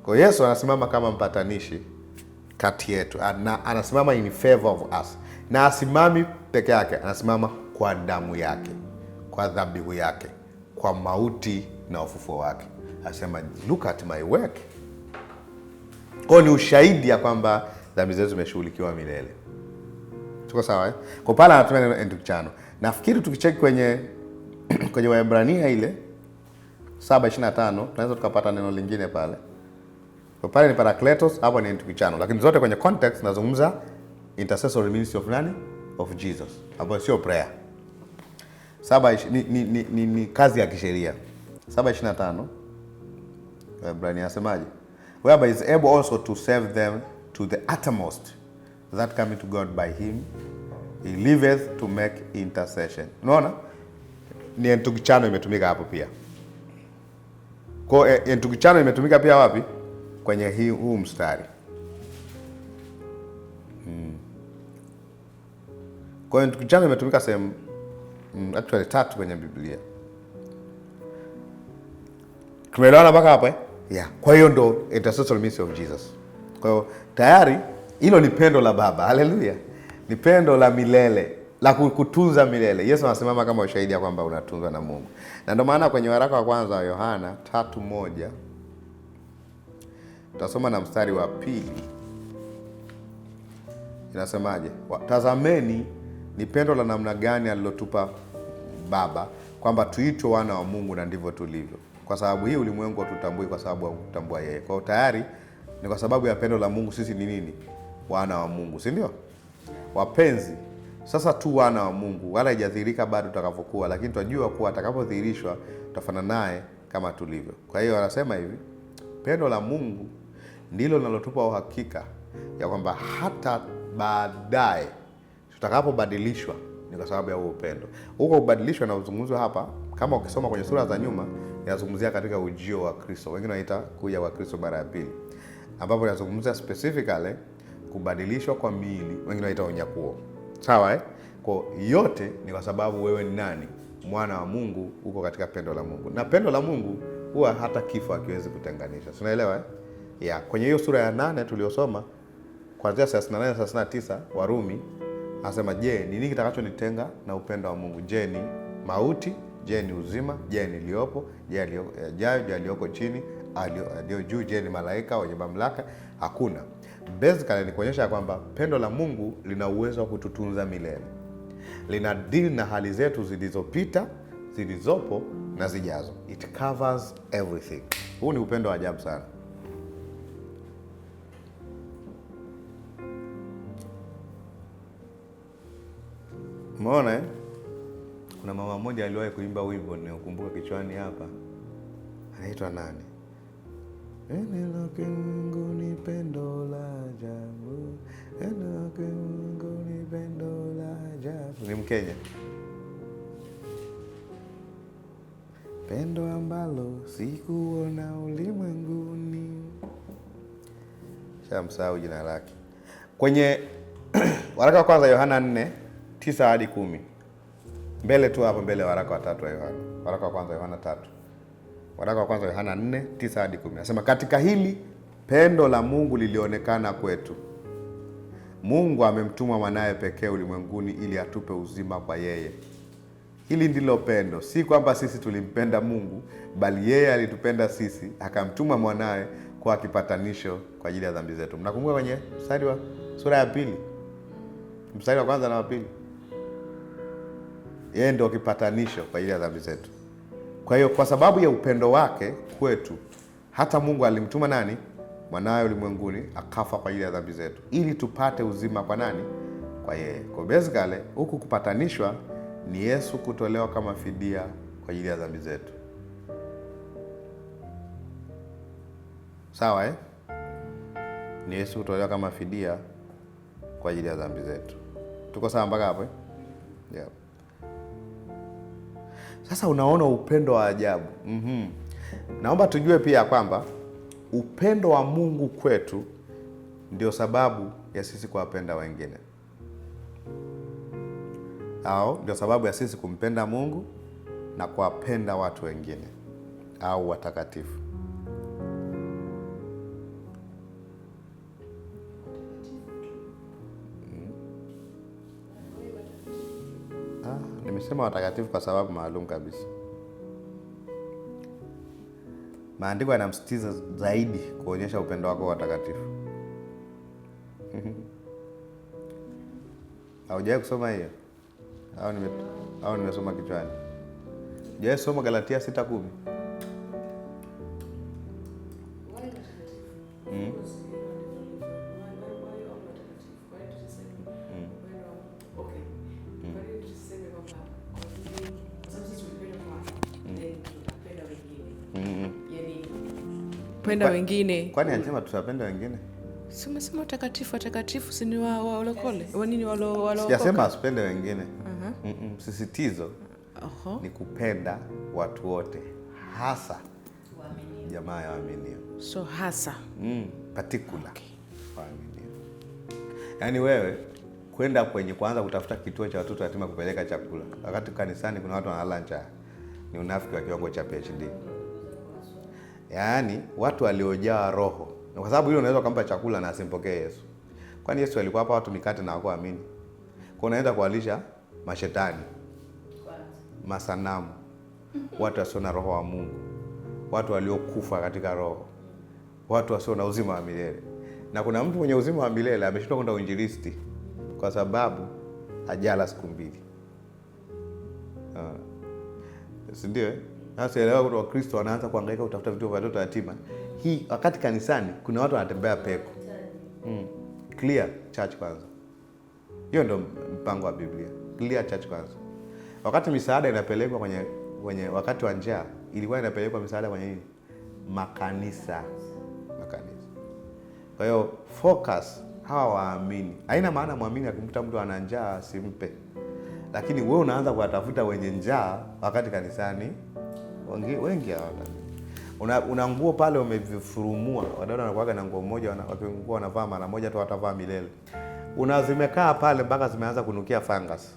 Kwa Yesu anasimama kama mpatanishi kati yetu. Anasimama in favor of us. Na asimami peke yake, anasimama kwa damu yake, kwa dhabihu yake, kwa mauti na ufufuo wake. Anasema look at my work. Kwa ni ushahidi ya kwamba dhambi zetu zimeshughulikiwa milele. Tuko sawa Kwa pala anatumia neno entukichano. Nafikiri tukicheki kwenye Waebrania ile 7:25 tunaweza tukapata neno lingine pale. Kwa pale ni parakletos, hapo ni entukichano. Lakini zote kwenye context nazungumza intercessory ministry of nani? Of Jesus. Hapo sio prayer. 7 ni kazi ya kisheria. 7:25 Waebrania asemaje? Whereby is able also to save them to the uttermost that coming to God by him he liveth to make intercession. Unaona? Ni entukichano imetumika hapo pia. Kwa entukichano imetumika pia wapi? Kwenye huu mstari. Kwa entukichano imetumika sehemu actually 3 kwenye Biblia. Tumeelewana mpaka hapa Yeah. Kwa hiyo ndo intercessory ministry of Jesus. Kwa hiyo tayari hilo ni pendo la Baba. Haleluya. Ni pendo la milele, la kutunza milele. Yesu anasimama kama ushahidi ya kwamba unatunzwa na Mungu. Na ndio maana kwenye waraka wa kwanza wa Yohana 3:1 tutasoma na mstari wa 2. Inasemaje? Tazameni ni pendo la namna gani alilotupa Baba kwamba tuitwe wana wa Mungu, na ndivyo tulivyo. Kwa sababu hii ulimwengu hatutambui kwa sababu hakutambua yeye. Kwa hiyo tayari ni kwa sababu ya pendo la Mungu sisi ni nini? Wana wa Mungu, si ndio? Wapenzi, sasa tu wana wa Mungu, wala haijadhihirika bado tutakavyokuwa, lakini tunajua kuwa atakapodhihirishwa tutafanana naye kama tulivyo. Kwa hiyo anasema hivi, pendo la Mungu ndilo linalotupa uhakika ya kwamba hata baadaye tutakapobadilishwa ni kwa sababu ya huo upendo. Huko kubadilishwa na uzungumzwa hapa, kama ukisoma kwenye sura za nyuma, yanazungumzia katika ujio wa Kristo. Wengine wanaita kuja kwa Kristo mara ya pili, ambapo yanazungumzia specifically kubadilishwa kwa miili, wengine wanaita unyakuo. Sawa Kwa yote ni kwa sababu wewe ni nani? Mwana wa Mungu, uko katika pendo la Mungu. Na pendo la Mungu huwa hata kifo hakiwezi kutenganisha. Unaelewa Kwenye hiyo sura ya 8 tuliyosoma kuanzia 38 39 Warumi, anasema je, ni nini kitakachonitenga na upendo wa Mungu? Je, ni mauti? Je, ni uzima? Je, ni liopo? Je, aliyojayo? Je, aliyoko chini? Aliyo juu? Je, ni malaika wenye mamlaka? Hakuna. Basically ni kuonyesha kwamba pendo la Mungu lina uwezo wa kututunza milele. Lina deal na hali zetu zilizopita, zilizopo na zijazo. It covers everything. Huu ni upendo wa ajabu sana. Umeona Kuna mama mmoja aliwahi kuimba wimbo ninaokumbuka kichwani hapa. Anaitwa nani? Neno Mungu ni pendo la ajabu. Neno Mungu ni pendo la ajabu. Ni Mkenya. Pendo ambalo sikuona ulimwenguni. Shamsahau jina lake. Kwenye waraka wa kwanza Yohana 4:9 hadi 10. Mbele tu hapo mbele waraka wa 3 wa Yohana. Waraka wa kwanza Yohana 3. Waraka wa kwanza Yohana 4:9 hadi 10. Nasema katika hili pendo la Mungu lilionekana kwetu. Mungu amemtuma mwanae pekee ulimwenguni ili atupe uzima kwa yeye. Hili ndilo pendo, si kwamba sisi tulimpenda Mungu, bali yeye alitupenda sisi, akamtuma mwanae kwa kipatanisho kwa ajili ya dhambi zetu. Mnakumbuka kwenye mstari wa sura ya 2? Mstari wa kwanza na wa 2. Yeye ndio kipatanisho kwa ajili ya dhambi zetu. Kwa hiyo kwa sababu ya upendo wake kwetu, hata Mungu alimtuma nani? Mwanae ulimwenguni akafa kwa ajili ya dhambi zetu, ili tupate uzima kwa nani? Kwa yeye. Kwa basically huku kupatanishwa ni Yesu kutolewa kama fidia kwa ajili ya dhambi zetu. Sawa ni Yesu kutolewa kama fidia kwa ajili ya dhambi zetu. Tuko sawa mpaka hapo Yeah. Sasa unaona upendo wa ajabu. Naomba tujue pia kwamba upendo wa Mungu kwetu ndio sababu ya sisi kuwapenda wengine, au ndio sababu ya sisi kumpenda Mungu na kuwapenda watu wengine au watakatifu. Nimesema watakatifu kwa sababu maalum kabisa. Maandiko yanamsitiza zaidi kuonyesha upendo wako watakatifu. Haujawahi kusoma hiyo? Au nimesoma kichwani? Hujawahi soma Galatia 6:10? Penda wengine. Kwani anasema tutapenda wengine? Si umesema watakatifu si ni walokole? Wanini walo? Sijasema asipende wengine. Sisitizo ni kupenda watu wote, hasa jamaa ya waaminio. So hasa particular waaminio. Yaani wewe kwenda kwenye kwanza kutafuta kituo cha watoto yatima kupeleka chakula, wakati kanisani kuna watu wanalala njaa, ni unafiki wa kiwango cha PhD. Yaani watu waliojaa roho. Kwa sababu hilo unaweza kumpa chakula na asimpokee Yesu. Kwani Yesu alikuwa hapa watu mikate na hawakuamini? Kwa unaenda kuwalisha mashetani, masanamu, watu wasio na roho wa Mungu, watu waliokufa katika roho, watu wasio na uzima wa milele. Na kuna mtu mwenye uzima wa milele ameshindwa kwenda uinjilisti kwa sababu hajala siku 2. Si ndio? Sasa elewa kwa Wakristo wanaanza kuhangaika kutafuta vitu vya watoto yatima. Hii wakati kanisani kuna watu wanatembea peko. Clear church kwanza. Hiyo ndio mpango wa Biblia. Clear church kwanza. Wakati misaada inapelekwa kwenye wakati wa njaa, ilikuwa inapelekwa misaada kwenye nini? Makanisa. Kwa hiyo focus hawa waamini. Haina maana muamini akimkuta mtu ana njaa asimpe. Lakini wewe unaanza kuwatafuta wenye njaa wakati kanisani wengi hawana. Una nguo pale umevifurumua. Wadada wanakuaga na nguo moja, wakingua wanavaa mara moja tu, watavaa milele. Unazimekaa pale mpaka zimeanza kunukia fungus.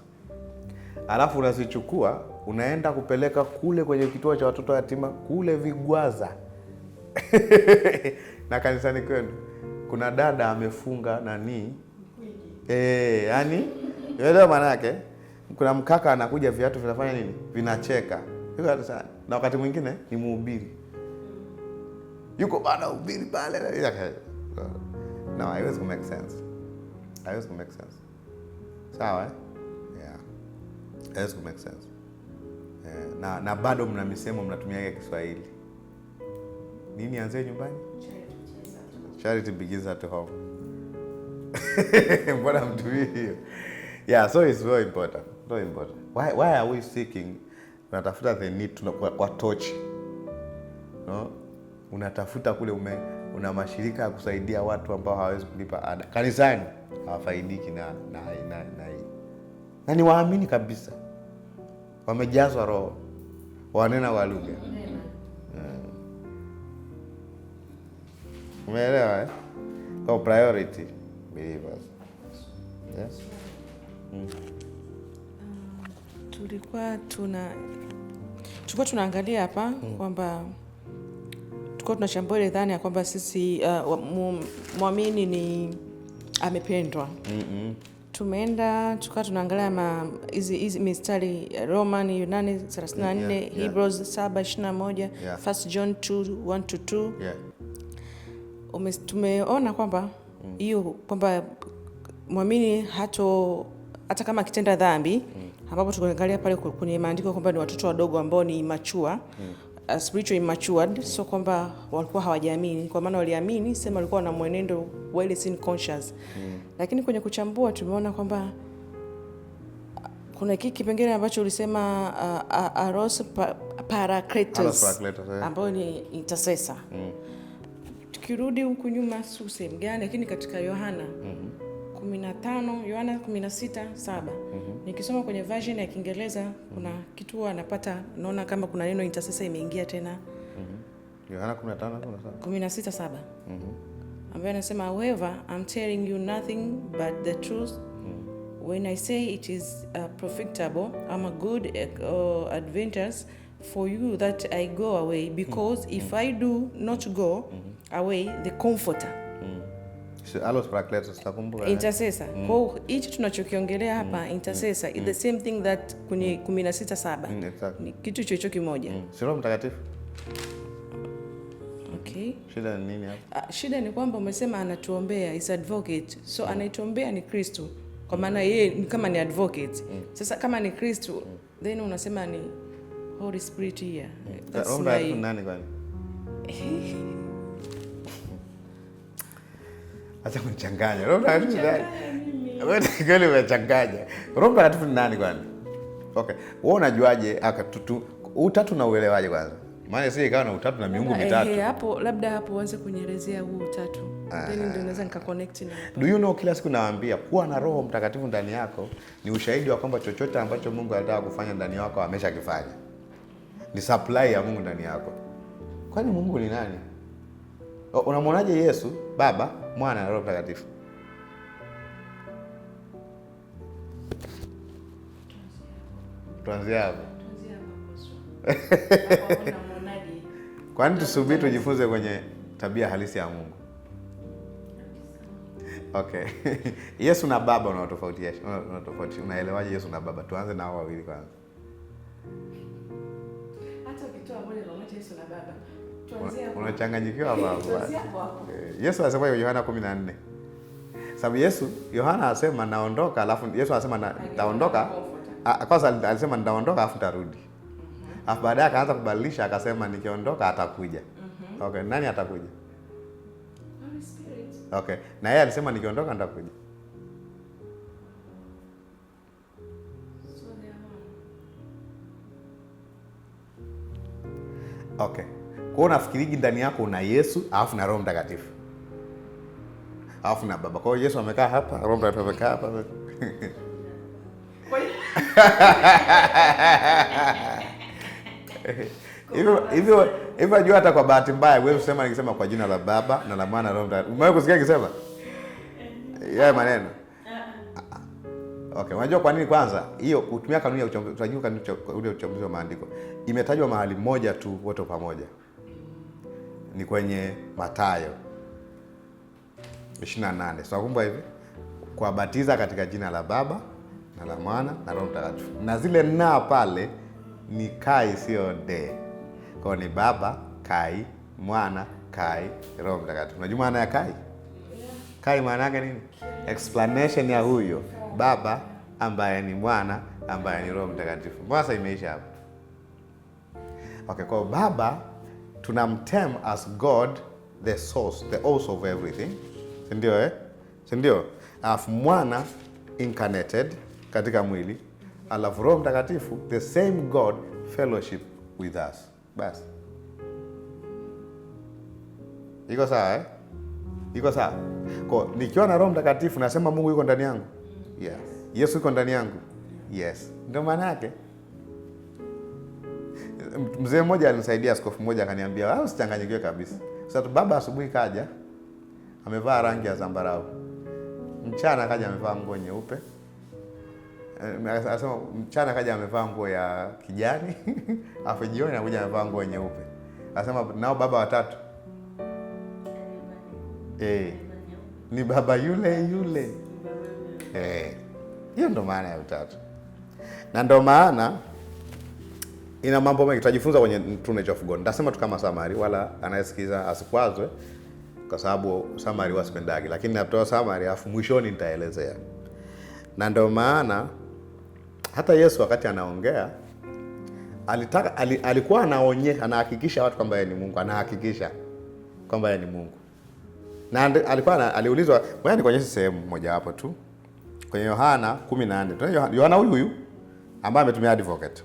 Alafu unazichukua, unaenda kupeleka kule kwenye kituo cha watoto yatima kule Vigwaza. Na kanisani kwenu kuna dada amefunga nani? Yani unaelewa maana yake? Kuna mkaka anakuja, viatu vinafanya nini? Vinacheka. Yuko sana. Na wakati mwingine ni mhubiri. Yuko bana ubiri pale. No, it was make sense. Sawa Yeah. It was make sense. Na bado mna misemo mnatumia Kiswahili. Nini anze nyumbani? Charity begins at home. Mbona mtumii hiyo? Yeah, so it's very important. Why are we seeking? Unatafuta the need kwa tochi. No? Unatafuta kule una mashirika ya kusaidia watu ambao hawawezi kulipa ada. Kanisani hawafaidiki na hii. Na ni waamini kabisa. Wamejazwa roho. Wanena kwa lugha. Umeelewa Kwa priority believers. Yes. Tulikuwa tunaangalia hapa kwamba tulikuwa tunachambua ile dhana ya kwamba sisi muamini ni amependwa. Tumeenda tukawa tunaangalia hizi mistari Roman 8:34, Hebrews 7:21, 1 John 2:1-2. Tumeona kwamba hiyo kwamba muamini hata kama akitenda dhambi, ambapo tukaangalia pale kwenye maandiko kwamba ni watoto wadogo ambao ni immature, spiritually immature, so kwamba walikuwa hawajaamini. Kwa maana waliamini, sema walikuwa na mwenendo wa ile sin conscious. Lakini kwenye kuchambua tumeona kwamba kuna kipengele ambacho ulisema aros parakletos, ambao ni intercessor. tukirudi huku nyuma si sehemu gani, lakini katika Yohana 15, Yohana 16:7. Nikisoma kwenye version ya Kiingereza kuna kitu anapata, naona kama kuna neno intercessor imeingia tena. Yohana 16:7. Ambaye anasema, however, I'm telling you nothing but the truth. When I say it is profitable, I'm a good advantage for you that I go away, because if I do not go away, the Comforter, intercessor. Kwa hicho tunachokiongelea hapa intercessor is the same thing that kwenye 16:7. Ni kitu chocho kimoja. Si Roho Mtakatifu? Okay. Shida ni nini hapa? Shida ni kwamba umesema anatuombea, is advocate. So anaituombea ni Kristo. Kwa maana yeye ni kama ni advocate. Sasa kama ni Kristo, then unasema ni Holy Spirit here. Roho Mtakatifu nani kwani? Acha kunichanganya. Roho Mtakatifu nani? Wewe kweli umechanganya. Roho Mtakatifu ni nani kwani? Okay. Wewe unajuaje utatu na uelewaje kwanza? Maana sisi ikawa na utatu na miungu mitatu. Hapo labda hapo uanze kunielezea huu utatu. Then ndio naweza nikaconnect na hapo. Do you know, kila siku nawaambia kuwa na Roho Mtakatifu ndani yako ni ushahidi wa kwamba chochote ambacho Mungu anataka kufanya ndani yako ameshakifanya. Ni supply ya Mungu ndani yako. Kwani Mungu ni nani? Unamwonaje Yesu, Baba, Mwana na Roho Mtakatifu? Tuanze hapo. Kwani tusubiri tujifunze kwenye tabia halisi ya Mungu? Okay. Yesu na Baba unatofautisha. Unaelewaje Yesu na Baba? Tuanze na hao wawili kwanza. Hata ukitoa moja kwa moja Yesu na Baba. Tuanze hapo. Unachanganyikiwa hapo. Yesu anasema Yohana 14. Sababu Yohana anasema naondoka, alafu Yesu anasema nitaondoka. Kwanza alisema nitaondoka alafu nitarudi. Alafu baadaye akaanza kubadilisha akasema nikiondoka atakuja. Okay, nani atakuja? Holy Spirit. Okay. Na yeye alisema nikiondoka nitakuja. Okay. Kwa unafikiriji ndani yako una Yesu, alafu na Roho Mtakatifu. Alafu na Baba. Kwa hiyo Yesu amekaa hapa, Roho Mtakatifu amekaa hapa. Hivyo ajua hata kwa bahati mbaya wewe usema nikisema kwa jina la Baba na la Mwana na Roho Mtakatifu. Umewahi kusikia nikisema? Yeye maneno. Okay, unajua kwa nini kwanza? Hiyo kutumia kanuni ya uchambuzi, tunajua kanuni ule uchambuzi wa maandiko. Imetajwa mahali moja tu wote pamoja. Ni kwenye Mathayo 28. So kumbuka hivi, kuwabatiza katika jina la Baba na la Mwana na Roho Mtakatifu. Na zile na pale ni kai sio de. Kwa ni Baba, kai, Mwana, kai, Roho Mtakatifu. Unajua maana ya kai? Kai maana yake nini? Explanation ya huyo Baba ambaye ni Mwana ambaye ni Roho Mtakatifu. Sasa imeisha hapo. Okay, kwa Baba tunamterm as God, the source, the author of everything. Sindio Sindio? Alafu Mwana incarnated katika mwili. Alafu Roho Mtakatifu, the same God, fellowship with us. Basi. Iko sawa Iko sawa? Kwa nikiwa na Roho Mtakatifu nasema Mungu yuko ndani yangu. Yes. Yesu yuko ndani yangu. Yes. Ndio maana yake. Mzee mmoja alinisaidia, askofu mmoja akaniambia, usichanganyikiwe kabisa. Sasa baba asubuhi kaja amevaa rangi ya zambarau. Mchana kaja amevaa nguo nyeupe. Anasema mchana kaja amevaa nguo ya kijani, afu jioni anakuja amevaa nguo nyeupe. Anasema nao baba watatu. Ni baba yule. Hiyo ndo maana ya utatu. Na ndo maana ina mambo mengi tutajifunza kwenye Knowledge of God. Nitasema tu kama summary, wala anayesikiza asikwazwe kwa sababu summary wasipendagi, lakini natoa summary afu mwishoni nitaelezea. Na ndio maana hata Yesu wakati anaongea alikuwa anahakikisha watu kwamba yeye ni Mungu, anahakikisha kwamba yeye ni Mungu. Na aliulizwa, ngoja nikuonyeshe sehemu moja hapo tu. Kwenye Yohana 14. Yohana huyu ambaye ametumia advocate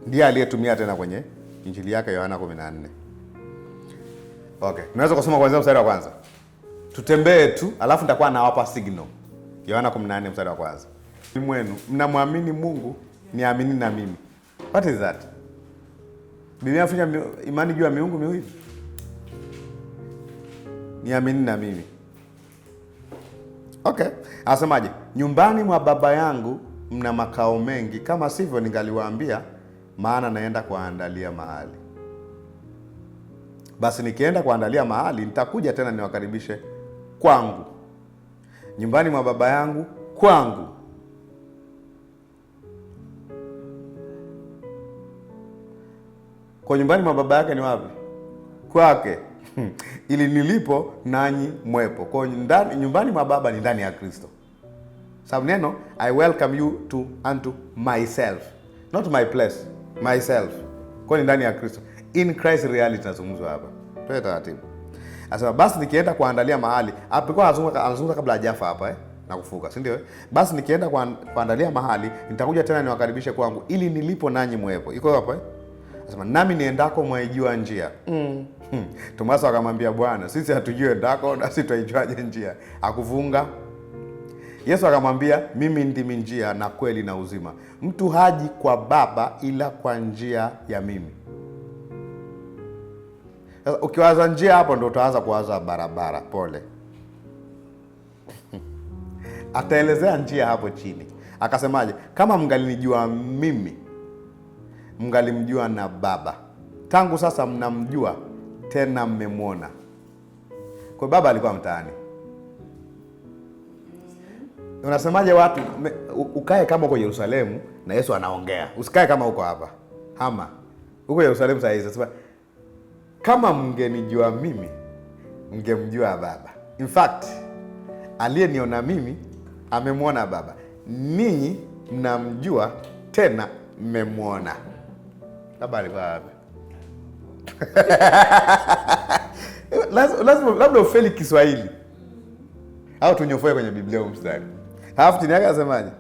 ndiye aliyetumia tena kwenye injili yake Yohana 14. Okay, tunaweza kusoma kuanzia mstari wa kwanza. Tutembee tu, alafu nitakuwa nawapa signal. Yohana 14 mstari wa kwanza. Mwenu mnamwamini Mungu, niamini na mimi. What is that? Biblia inafanya imani juu ya miungu miwili. Niamini na mimi. Okay, anasemaje? Nyumbani mwa Baba yangu mna makao mengi, kama sivyo ningaliwaambia, maana naenda kuandalia mahali. Basi nikienda kuandalia mahali, nitakuja tena niwakaribishe kwangu. Nyumbani mwa Baba yangu kwangu. Kwa nyumbani mwa Baba yake ni wapi? Kwake. Ili nilipo nanyi mwepo. Kwa nyumbani mwa Baba ni ndani ya Kristo. Sababu neno I welcome you unto myself. Not my place, myself. Kwa ni ndani ya Kristo. In Christ reality nazungumzwa hapa. Tuwe taratibu. Asema basi nikienda kuandalia mahali, alikuwa anazungumza kabla hajafa hapa na kufuka, si ndio? Basi nikienda kuandalia mahali, nitakuja tena niwakaribishe kwangu ili nilipo nanyi mwepo. Iko hapo Asema nami niendako mwaijua njia. Tomaso akamwambia Bwana, sisi hatujui endako, na sisi tuijuaje njia? Akuvunga. Yesu akamwambia, mimi ndimi njia na kweli na uzima. Mtu haji kwa Baba ila kwa njia ya mimi. Sasa ukiwaza njia hapo ndio utaanza kuwaza barabara. Pole. Ataelezea njia hapo chini. Akasemaje? Kama mngalinijua mimi, mngalimjua na Baba. Tangu sasa mnamjua tena mmemwona. Kwa Baba alikuwa mtaani. Unasemaje watu ukae kama uko Yerusalemu na Yesu anaongea. Usikae kama uko hapa. Hama. Uko Yerusalemu saa hizi. Sasa kama mngenijua mimi, mngemjua Baba. In fact, aliyeniona mimi amemwona Baba. Ninyi mnamjua tena mmemwona. Baba alikuwa hapa. Labda ufeli Kiswahili au tunyofoe kwenye Biblia mstari. Halafu chini yake asemaje?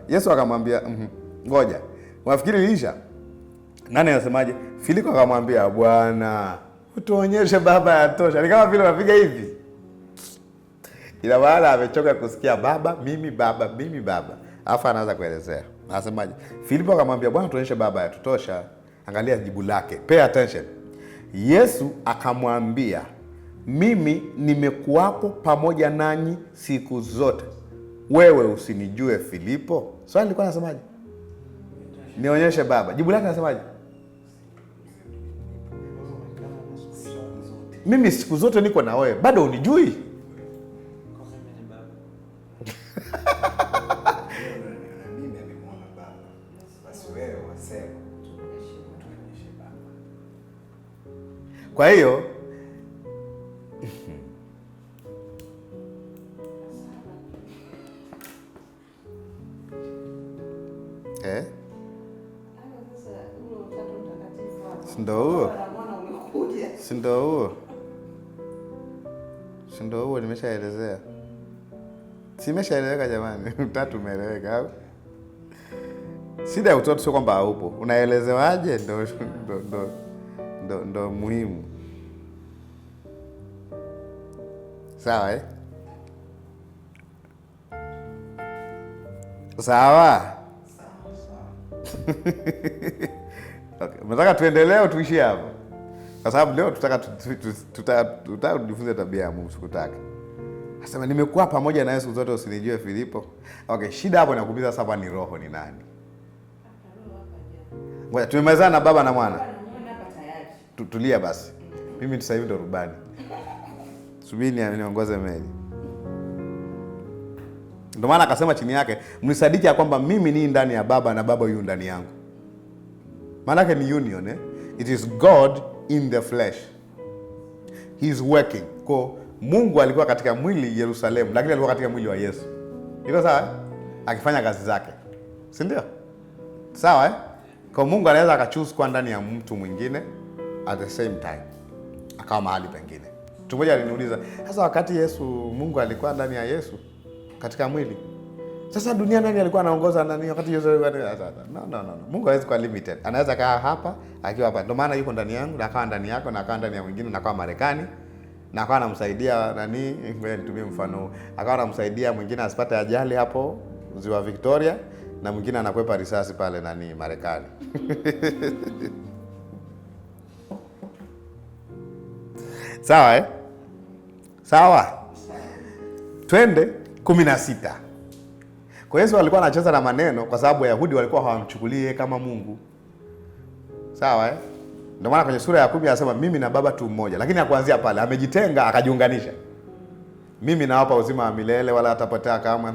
Yesu akamwambia ngoja. Unafikiri ilisha? Nani anasemaje? Filipo akamwambia Bwana, utuonyeshe Baba yatosha. Ni kama vile unapiga hivi. Ila wala amechoka kusikia Baba, mimi Baba, mimi Baba. Alafu anaanza kuelezea. Anasemaje? Filipo akamwambia Bwana, tuonyeshe Baba yatosha. Angalia jibu lake. Pay attention. Yesu akamwambia, mimi nimekuwapo pamoja nanyi siku zote. Wewe usinijue Filipo? Swali lilikuwa nasemaje? Nionyeshe Baba. Jibu lake nasemaje? Mimi siku zote niko na wewe. Bado unijui? Kwa hiyo Sindo huo nimeshaelezea. Simeshaeleweka jamani. Utatu umeeleweka au? Shida ya utoto sio kwamba haupo. Unaelezewaje ndo muhimu. Sawa Sawa. Okay, nataka tuendelee au tuishie hapo? Kwa sababu leo tutaka tujifunze tabia ya Mungu sikutaka. Anasema nimekuwa pamoja na Yesu zote usinijue Filipo. Okay, shida hapo inakuuliza sasa ni roho ni nani? Ngoja tumemalizana na Baba na Mwana. Tulia basi. Mimi sasa hivi ndo rubani. Subiri niongoze meli. Ndio maana akasema chini yake, mnisadiki ya kwamba mimi ni ndani ya Baba na Baba yu ndani yangu. Maana yake ni union It is God in the flesh. He is working. Kwa Mungu alikuwa katika mwili Yerusalemu, lakini alikuwa katika mwili wa Yesu. Iko sawa? Akifanya kazi zake. Si ndio? Sawa Kwa Mungu anaweza akachoose kwa ndani ya mtu mwingine at the same time. Akawa mahali pengine. Mtu mmoja aliniuliza, sasa wakati Mungu alikuwa ndani ya Yesu katika mwili, Sasa dunia nani alikuwa anaongoza nani wakati Yesu alikuwa? No. Mungu hawezi kuwa limited. Anaweza kaa hapa, akiwa hapa. Ndio maana yuko ndani yangu, na akawa ndani yako, na akawa ndani ya mwingine, na akawa Marekani, na akawa anamsaidia nani, ngoja nitumie mfano. Akawa anamsaidia mwingine asipate ajali hapo Ziwa Victoria, na mwingine anakwepa risasi pale nani Marekani. Sawa Sawa. Twende 16. Kwa Yesu alikuwa anacheza na maneno kwa sababu Wayahudi walikuwa hawamchukulie kama Mungu. Sawa Ndio maana kwenye sura ya 10 anasema mimi na Baba tu mmoja. Lakini hakuanzia pale, amejitenga akajiunganisha. Mimi nawapa uzima wa milele wala hatapotea kama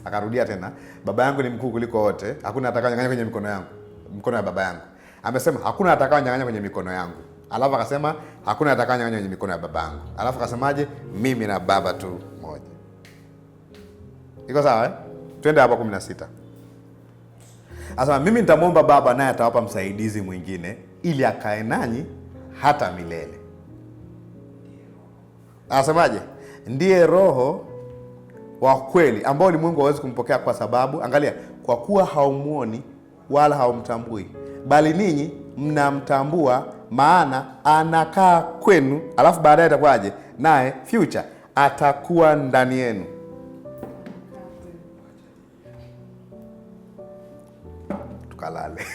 akarudia tena, Baba yangu ni mkuu kuliko wote, hakuna atakayonyang'anya kwenye mikono yangu, mikono ya Baba yangu. Amesema hakuna atakayonyang'anya kwenye mikono yangu. Alafu akasema hakuna atakayonyang'anya kwenye mikono ya Baba yangu. Alafu akasemaje? Mimi na Baba tu mmoja. Iko sawa Twende hapa 16. Asema mimi nitamwomba Baba naye atawapa msaidizi mwingine ili akae nanyi hata milele. Anasemaje? Ndiye Roho wa kweli ambao ulimwengu hawezi kumpokea kwa sababu, angalia, kwa kuwa haumuoni wala haumtambui, bali ninyi mnamtambua, maana anakaa kwenu. Alafu baadaye itakuwaje? Naye future atakuwa ndani yenu. Tukalale.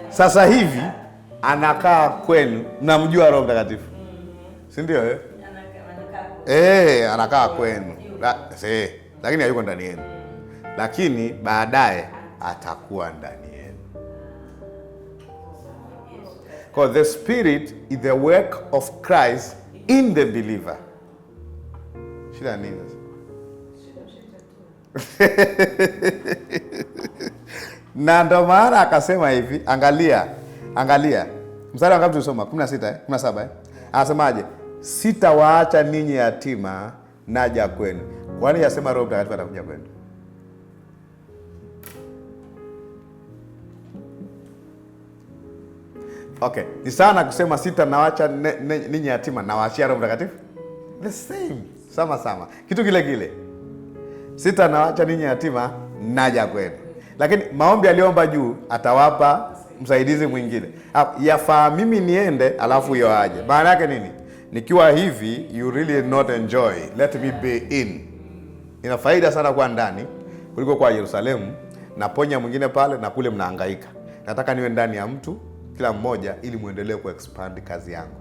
Sasa hivi anakaa kwenu, mnamjua Roho Mtakatifu, si ndio? Anakaa kwenu. Lakini hayuko ndani yenu. Lakini baadaye atakuwa ndani yenu. Because the Spirit is the work of Christ in the believer. Shida nini? Na ndo maana akasema hivi, angalia. Mstari wa ngapi tulisoma? 16 17 Anasemaje? Sitawaacha ninyi yatima, naja kwenu. Kwani yasema Roho Mtakatifu atakuja kwenu? Okay, ni sana kusema sitanawaacha ninyi yatima, nawaachia Roho Mtakatifu. The same, sama. Kitu kile. Sitanawaacha ninyi yatima, naja kwenu. Lakini maombi aliomba juu, atawapa msaidizi mwingine. Yafaa mimi niende alafu yo aje. Maana yake nini? Nikiwa hivi you really not enjoy, let me be in. Ina faida sana kwa ndani kuliko kwa Yerusalemu na ponya mwingine pale na kule mnahangaika. Nataka niwe ndani ya mtu kila mmoja ili muendelee kuexpand kazi yangu.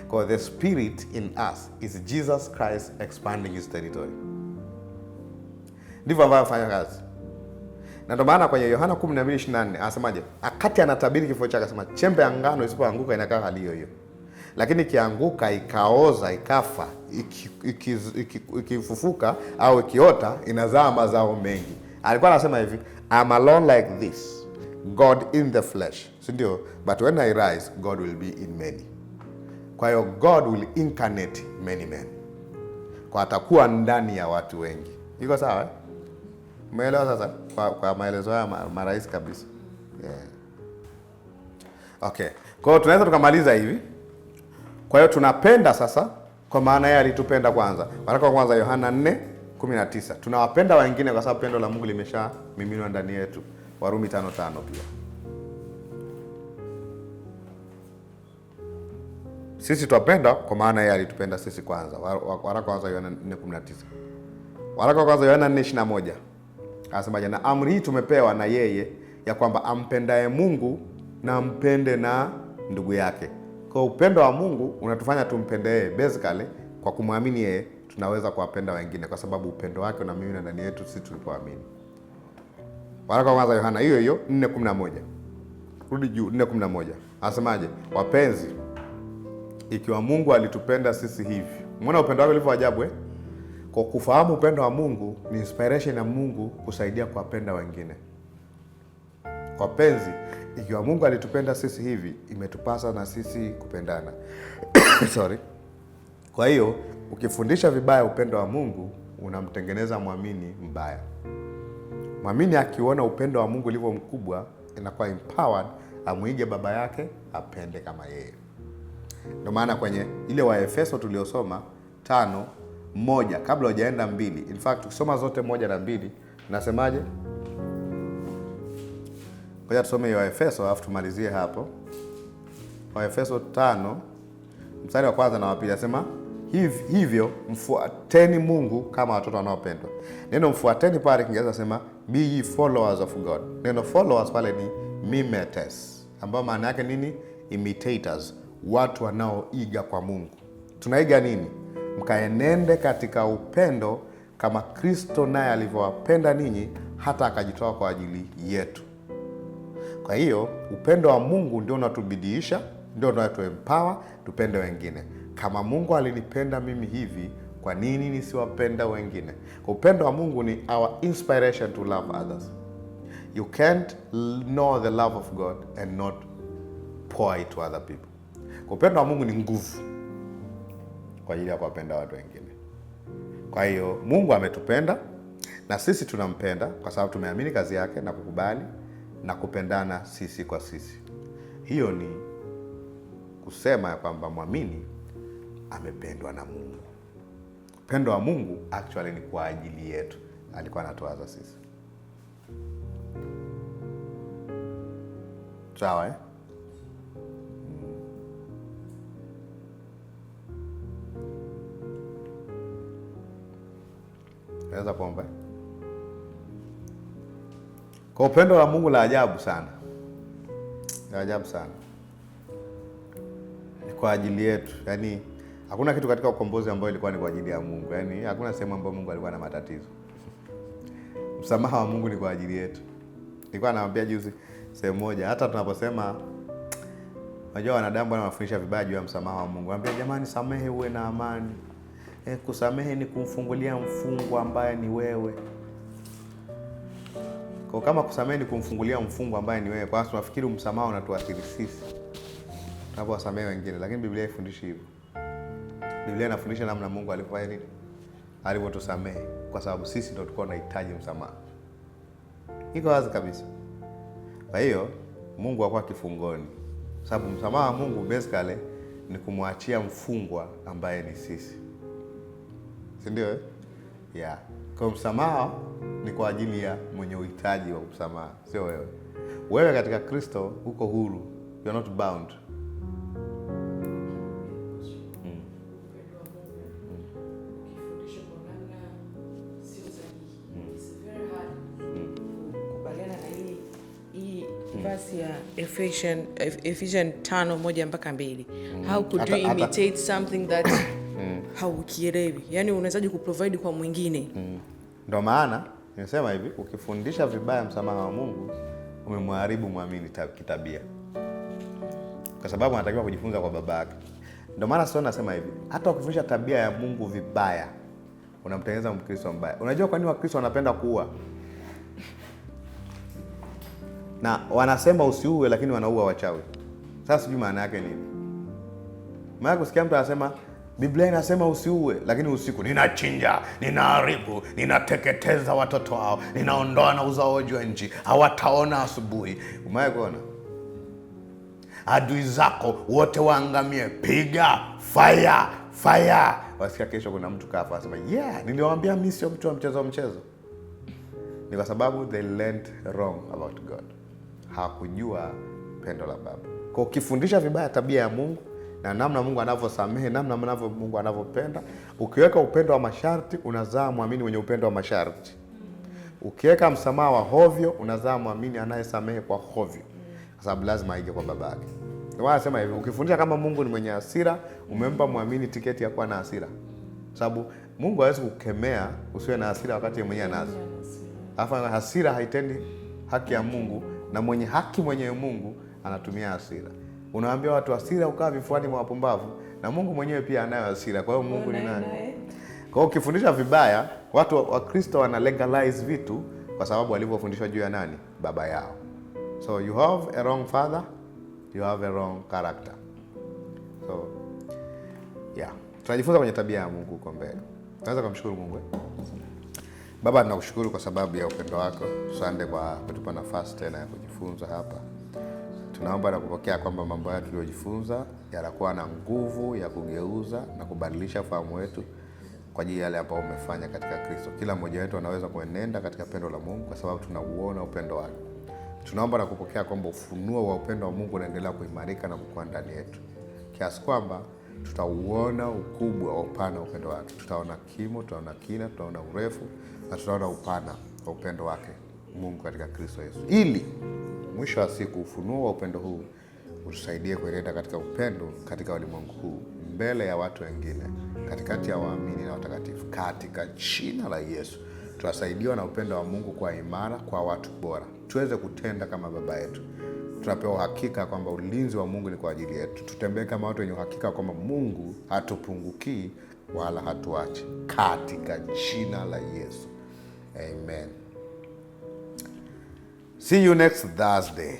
Because the Spirit in us is Jesus Christ expanding his territory. Ndivyo ambavyo afanya kazi. Na ndio maana kwenye Yohana 12:24 anasemaje? Akati anatabiri kifo chake, akasema chembe ya ngano isipoanguka inakaa hali hiyo. Lakini ikianguka ikaoza ikafa, ikifufuka au ikiota inazaa mazao mengi. Alikuwa anasema hivi, I'm alone like this, God in the flesh. Si ndio? But when I rise, God will be in many. Kwa hiyo God will incarnate many men. Kwa atakuwa ndani ya watu wengi. Iko sawa Umeelewa sasa? Kwa maelezo haya marahisi kabisa. Yeah. Okay. Kwa hiyo tunaweza tukamaliza hivi. Kwa hiyo tunapenda sasa kwa maana yeye alitupenda kwanza. Waraka wa kwanza Yohana 4:19. Tunawapenda wengine kwa sababu pendo la Mungu limeshamiminwa ndani yetu. Warumi 5:5 pia. Sisi twapenda kwa maana yeye alitupenda sisi kwanza. Waraka wa kwanza Yohana 4:19. Waraka wa kwanza Yohana 4:21. Anasemaje? Na amri hii tumepewa na yeye, ya kwamba ampendaye Mungu na ampende na ndugu yake. Kwa upendo wa Mungu unatufanya tumpende yeye. Basically, kwa kumwamini yeye tunaweza kuwapenda wengine kwa sababu upendo wake unamimina ndani yetu sisi tulipoamini. Waraka wa kwanza Yohana hiyo 4:11. Rudi juu 4:11. Anasemaje? Wapenzi, ikiwa Mungu alitupenda sisi hivi. Umeona upendo wake ulivyo ajabu Kwa kufahamu upendo wa Mungu ni inspiration ya Mungu kusaidia kuwapenda wengine. Wapenzi, ikiwa Mungu alitupenda sisi hivi, imetupasa na sisi kupendana. Sorry. Kwa hiyo, ukifundisha vibaya upendo wa Mungu, unamtengeneza mwamini mbaya. Mwamini akiona upendo wa Mungu ulivyo mkubwa, inakuwa empowered amuige baba yake, apende kama yeye. Ndio maana kwenye ile wa Efeso tuliosoma 5 1 kabla hujaenda 2. In fact ukisoma zote 1 na 2 nasemaje? Ngoja tusome Waefeso alafu tumalizie hapo. Waefeso 5 mstari wa kwanza na wa pili nasema hivyo mfuateni Mungu kama watoto wanaopendwa. Neno mfuateni pale Kiingereza nasema be ye followers of God. Neno followers pale ni mimetes, ambao maana yake nini? Imitators, watu wanaoiga kwa Mungu. Tunaiga nini? Mkaenende katika upendo kama Kristo naye alivyowapenda ninyi hata akajitoa kwa ajili yetu. Kwa hiyo upendo wa Mungu ndio unatubidiisha, ndio unatuempower tupende wengine. Kama Mungu alinipenda mimi hivi, kwa nini nisiwapenda wengine? Upendo wa Mungu ni our inspiration to love others. You can't know the love of God and not pour it to other people. Upendo wa Mungu ni nguvu kwa ajili ya kuwapenda watu wengine. Kwa hiyo Mungu ametupenda na sisi tunampenda kwa sababu tumeamini kazi yake na kukubali na kupendana sisi kwa sisi. Hiyo ni kusema kwamba muamini amependwa na Mungu. Upendo wa Mungu actually ni kwa ajili yetu. Alikuwa anatuwaza sisi. Sawa Naweza kuomba. Kwa upendo wa Mungu la ajabu sana. La ajabu sana. Ni kwa ajili yetu. Yaani hakuna kitu katika ukombozi ambao ilikuwa ni kwa ajili ya Mungu. Yaani hakuna sehemu ambayo Mungu alikuwa na matatizo. Msamaha wa Mungu ni kwa ajili yetu. Nilikuwa naambia juzi sehemu moja, hata tunaposema unajua wanadamu wanafundisha vibaya juu ya msamaha wa Mungu. Anambia jamani, samehe uwe na amani. Kusamehe ni kumfungulia mfungwa ambaye ni wewe. Kwa kama kusamehe ni kumfungulia mfungwa ambaye ni wewe, kwa sababu tunafikiri msamaha unatuathiri sisi tunapowasamehe wengine, lakini Biblia haifundishi hivyo. Biblia inafundisha namna Mungu alifanya nini? Alivyotusamehe, kwa sababu sisi ndio tulikuwa tunahitaji msamaha. Iko wazi kabisa. Kwa hiyo Mungu hakuwa kifungoni. Sababu msamaha wa Mungu basically ni kumwachia mfungwa ambaye ni sisi. Si ndio? Yeah. Kwa msamaha ni kwa ajili ya mwenye uhitaji wa msamaha, sio wewe. Wewe katika Kristo uko huru. You are not bound. Verse ya Ephesians 5:1-2. How could you imitate something that haukielewi? Yaani unawezaje kuprovide kwa mwingine? Ndio maana nimesema hivi, ukifundisha vibaya msamaha wa Mungu umemharibu muamini kitabia. Kwa sababu anatakiwa kujifunza kwa baba yake. Ndio maana sio nasema hivi, hata ukifundisha tabia ya Mungu vibaya unamtengeneza Mkristo mbaya. Unajua kwa nini Wakristo wanapenda kuua? Na wanasema usiue lakini wanaua wachawi. Sasa sijui maana yake nini. Maana kusikia mtu anasema Biblia inasema usiue lakini usiku ninachinja, ninaharibu, ninateketeza watoto wao, ninaondoa na uzaoji wa nchi, hawataona asubuhi. Umewahi kuona? Adui zako wote waangamie, piga fire. Wasikia kesho kuna mtu kafa, anasema niliwaambia mimi sio mtu wa mchezo. Ni kwa sababu they learned wrong about God. Hakujua pendo la Baba. Kwa ukifundisha vibaya tabia ya Mungu na namna Mungu anavyosamehe, namna Mungu anavyopenda, ukiweka upendo wa masharti unazaa muamini mwenye upendo wa masharti. Ukiweka msamaha wa hovyo unazaa muamini anayesamehe kwa hovyo. Kwa sababu lazima aige kwa baba yake. Ndio anasema hivi, ukifundisha kama Mungu ni mwenye hasira, umempa muamini tiketi ya kuwa na hasira. Sababu Mungu hawezi kukemea usiwe na hasira wakati yeye mwenyewe ana hasira. Alafu hasira haitendi haki ya Mungu, na mwenye haki mwenye Mungu anatumia hasira. Unawaambia watu hasira ukaa vifuani mwa wapumbavu, na Mungu mwenyewe pia anayo hasira. Kwa hiyo Mungu ni nani? Kwa hiyo ukifundisha vibaya, watu wa Kristo wana legalize vitu kwa sababu walivyofundishwa juu ya nani? Baba yao. So you have a wrong father, you have a wrong character. So tunajifunza kwenye tabia ya Mungu huko mbele. Tunaweza kumshukuru Mungu. Baba, tunakushukuru kwa sababu ya upendo wako. Asante kwa kutupa nafasi tena ya kujifunza hapa. Tunaomba na kupokea kwamba mambo haya tuliyojifunza yanakuwa na nguvu ya kugeuza na kubadilisha fahamu wetu kwa ajili ya yale ambayo umefanya katika Kristo. Kila mmoja wetu anaweza kuenenda katika pendo la Mungu kwa sababu tunauona upendo wake. Tunaomba na kupokea kwamba ufunuo wa upendo wa Mungu unaendelea kuimarika na kukua ndani yetu, kiasi kwamba tutauona ukubwa wa upana wa upendo wake. Tutaona kimo, tutaona kina, tutaona urefu na tutaona upana wa upendo wake Mungu katika Kristo Yesu, ili mwisho wa siku ufunuo wa upendo huu utusaidie kuenenda katika upendo katika ulimwengu huu, mbele ya watu wengine, katikati ya waamini na watakatifu, katika jina la Yesu. Tunasaidiwa na upendo wa Mungu kwa imara kwa watu bora, tuweze kutenda kama baba yetu. Tunapewa uhakika kwamba ulinzi wa Mungu ni kwa ajili yetu. Tutembee kama watu wenye uhakika kwamba Mungu hatupungukii wala hatuachi, katika jina la Yesu. Amen. See you next Thursday.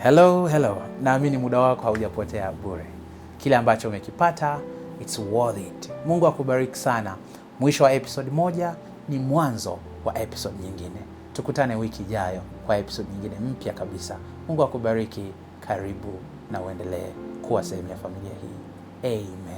Hello. Naamini muda wako haujapotea bure. Kile ambacho umekipata, it's worth it. Mungu akubariki sana. Mwisho wa episode moja ni mwanzo wa episode nyingine. Tukutane wiki ijayo kwa episode nyingine mpya kabisa. Mungu akubariki. Karibu na uendelee kuwa sehemu ya familia hii. Amen.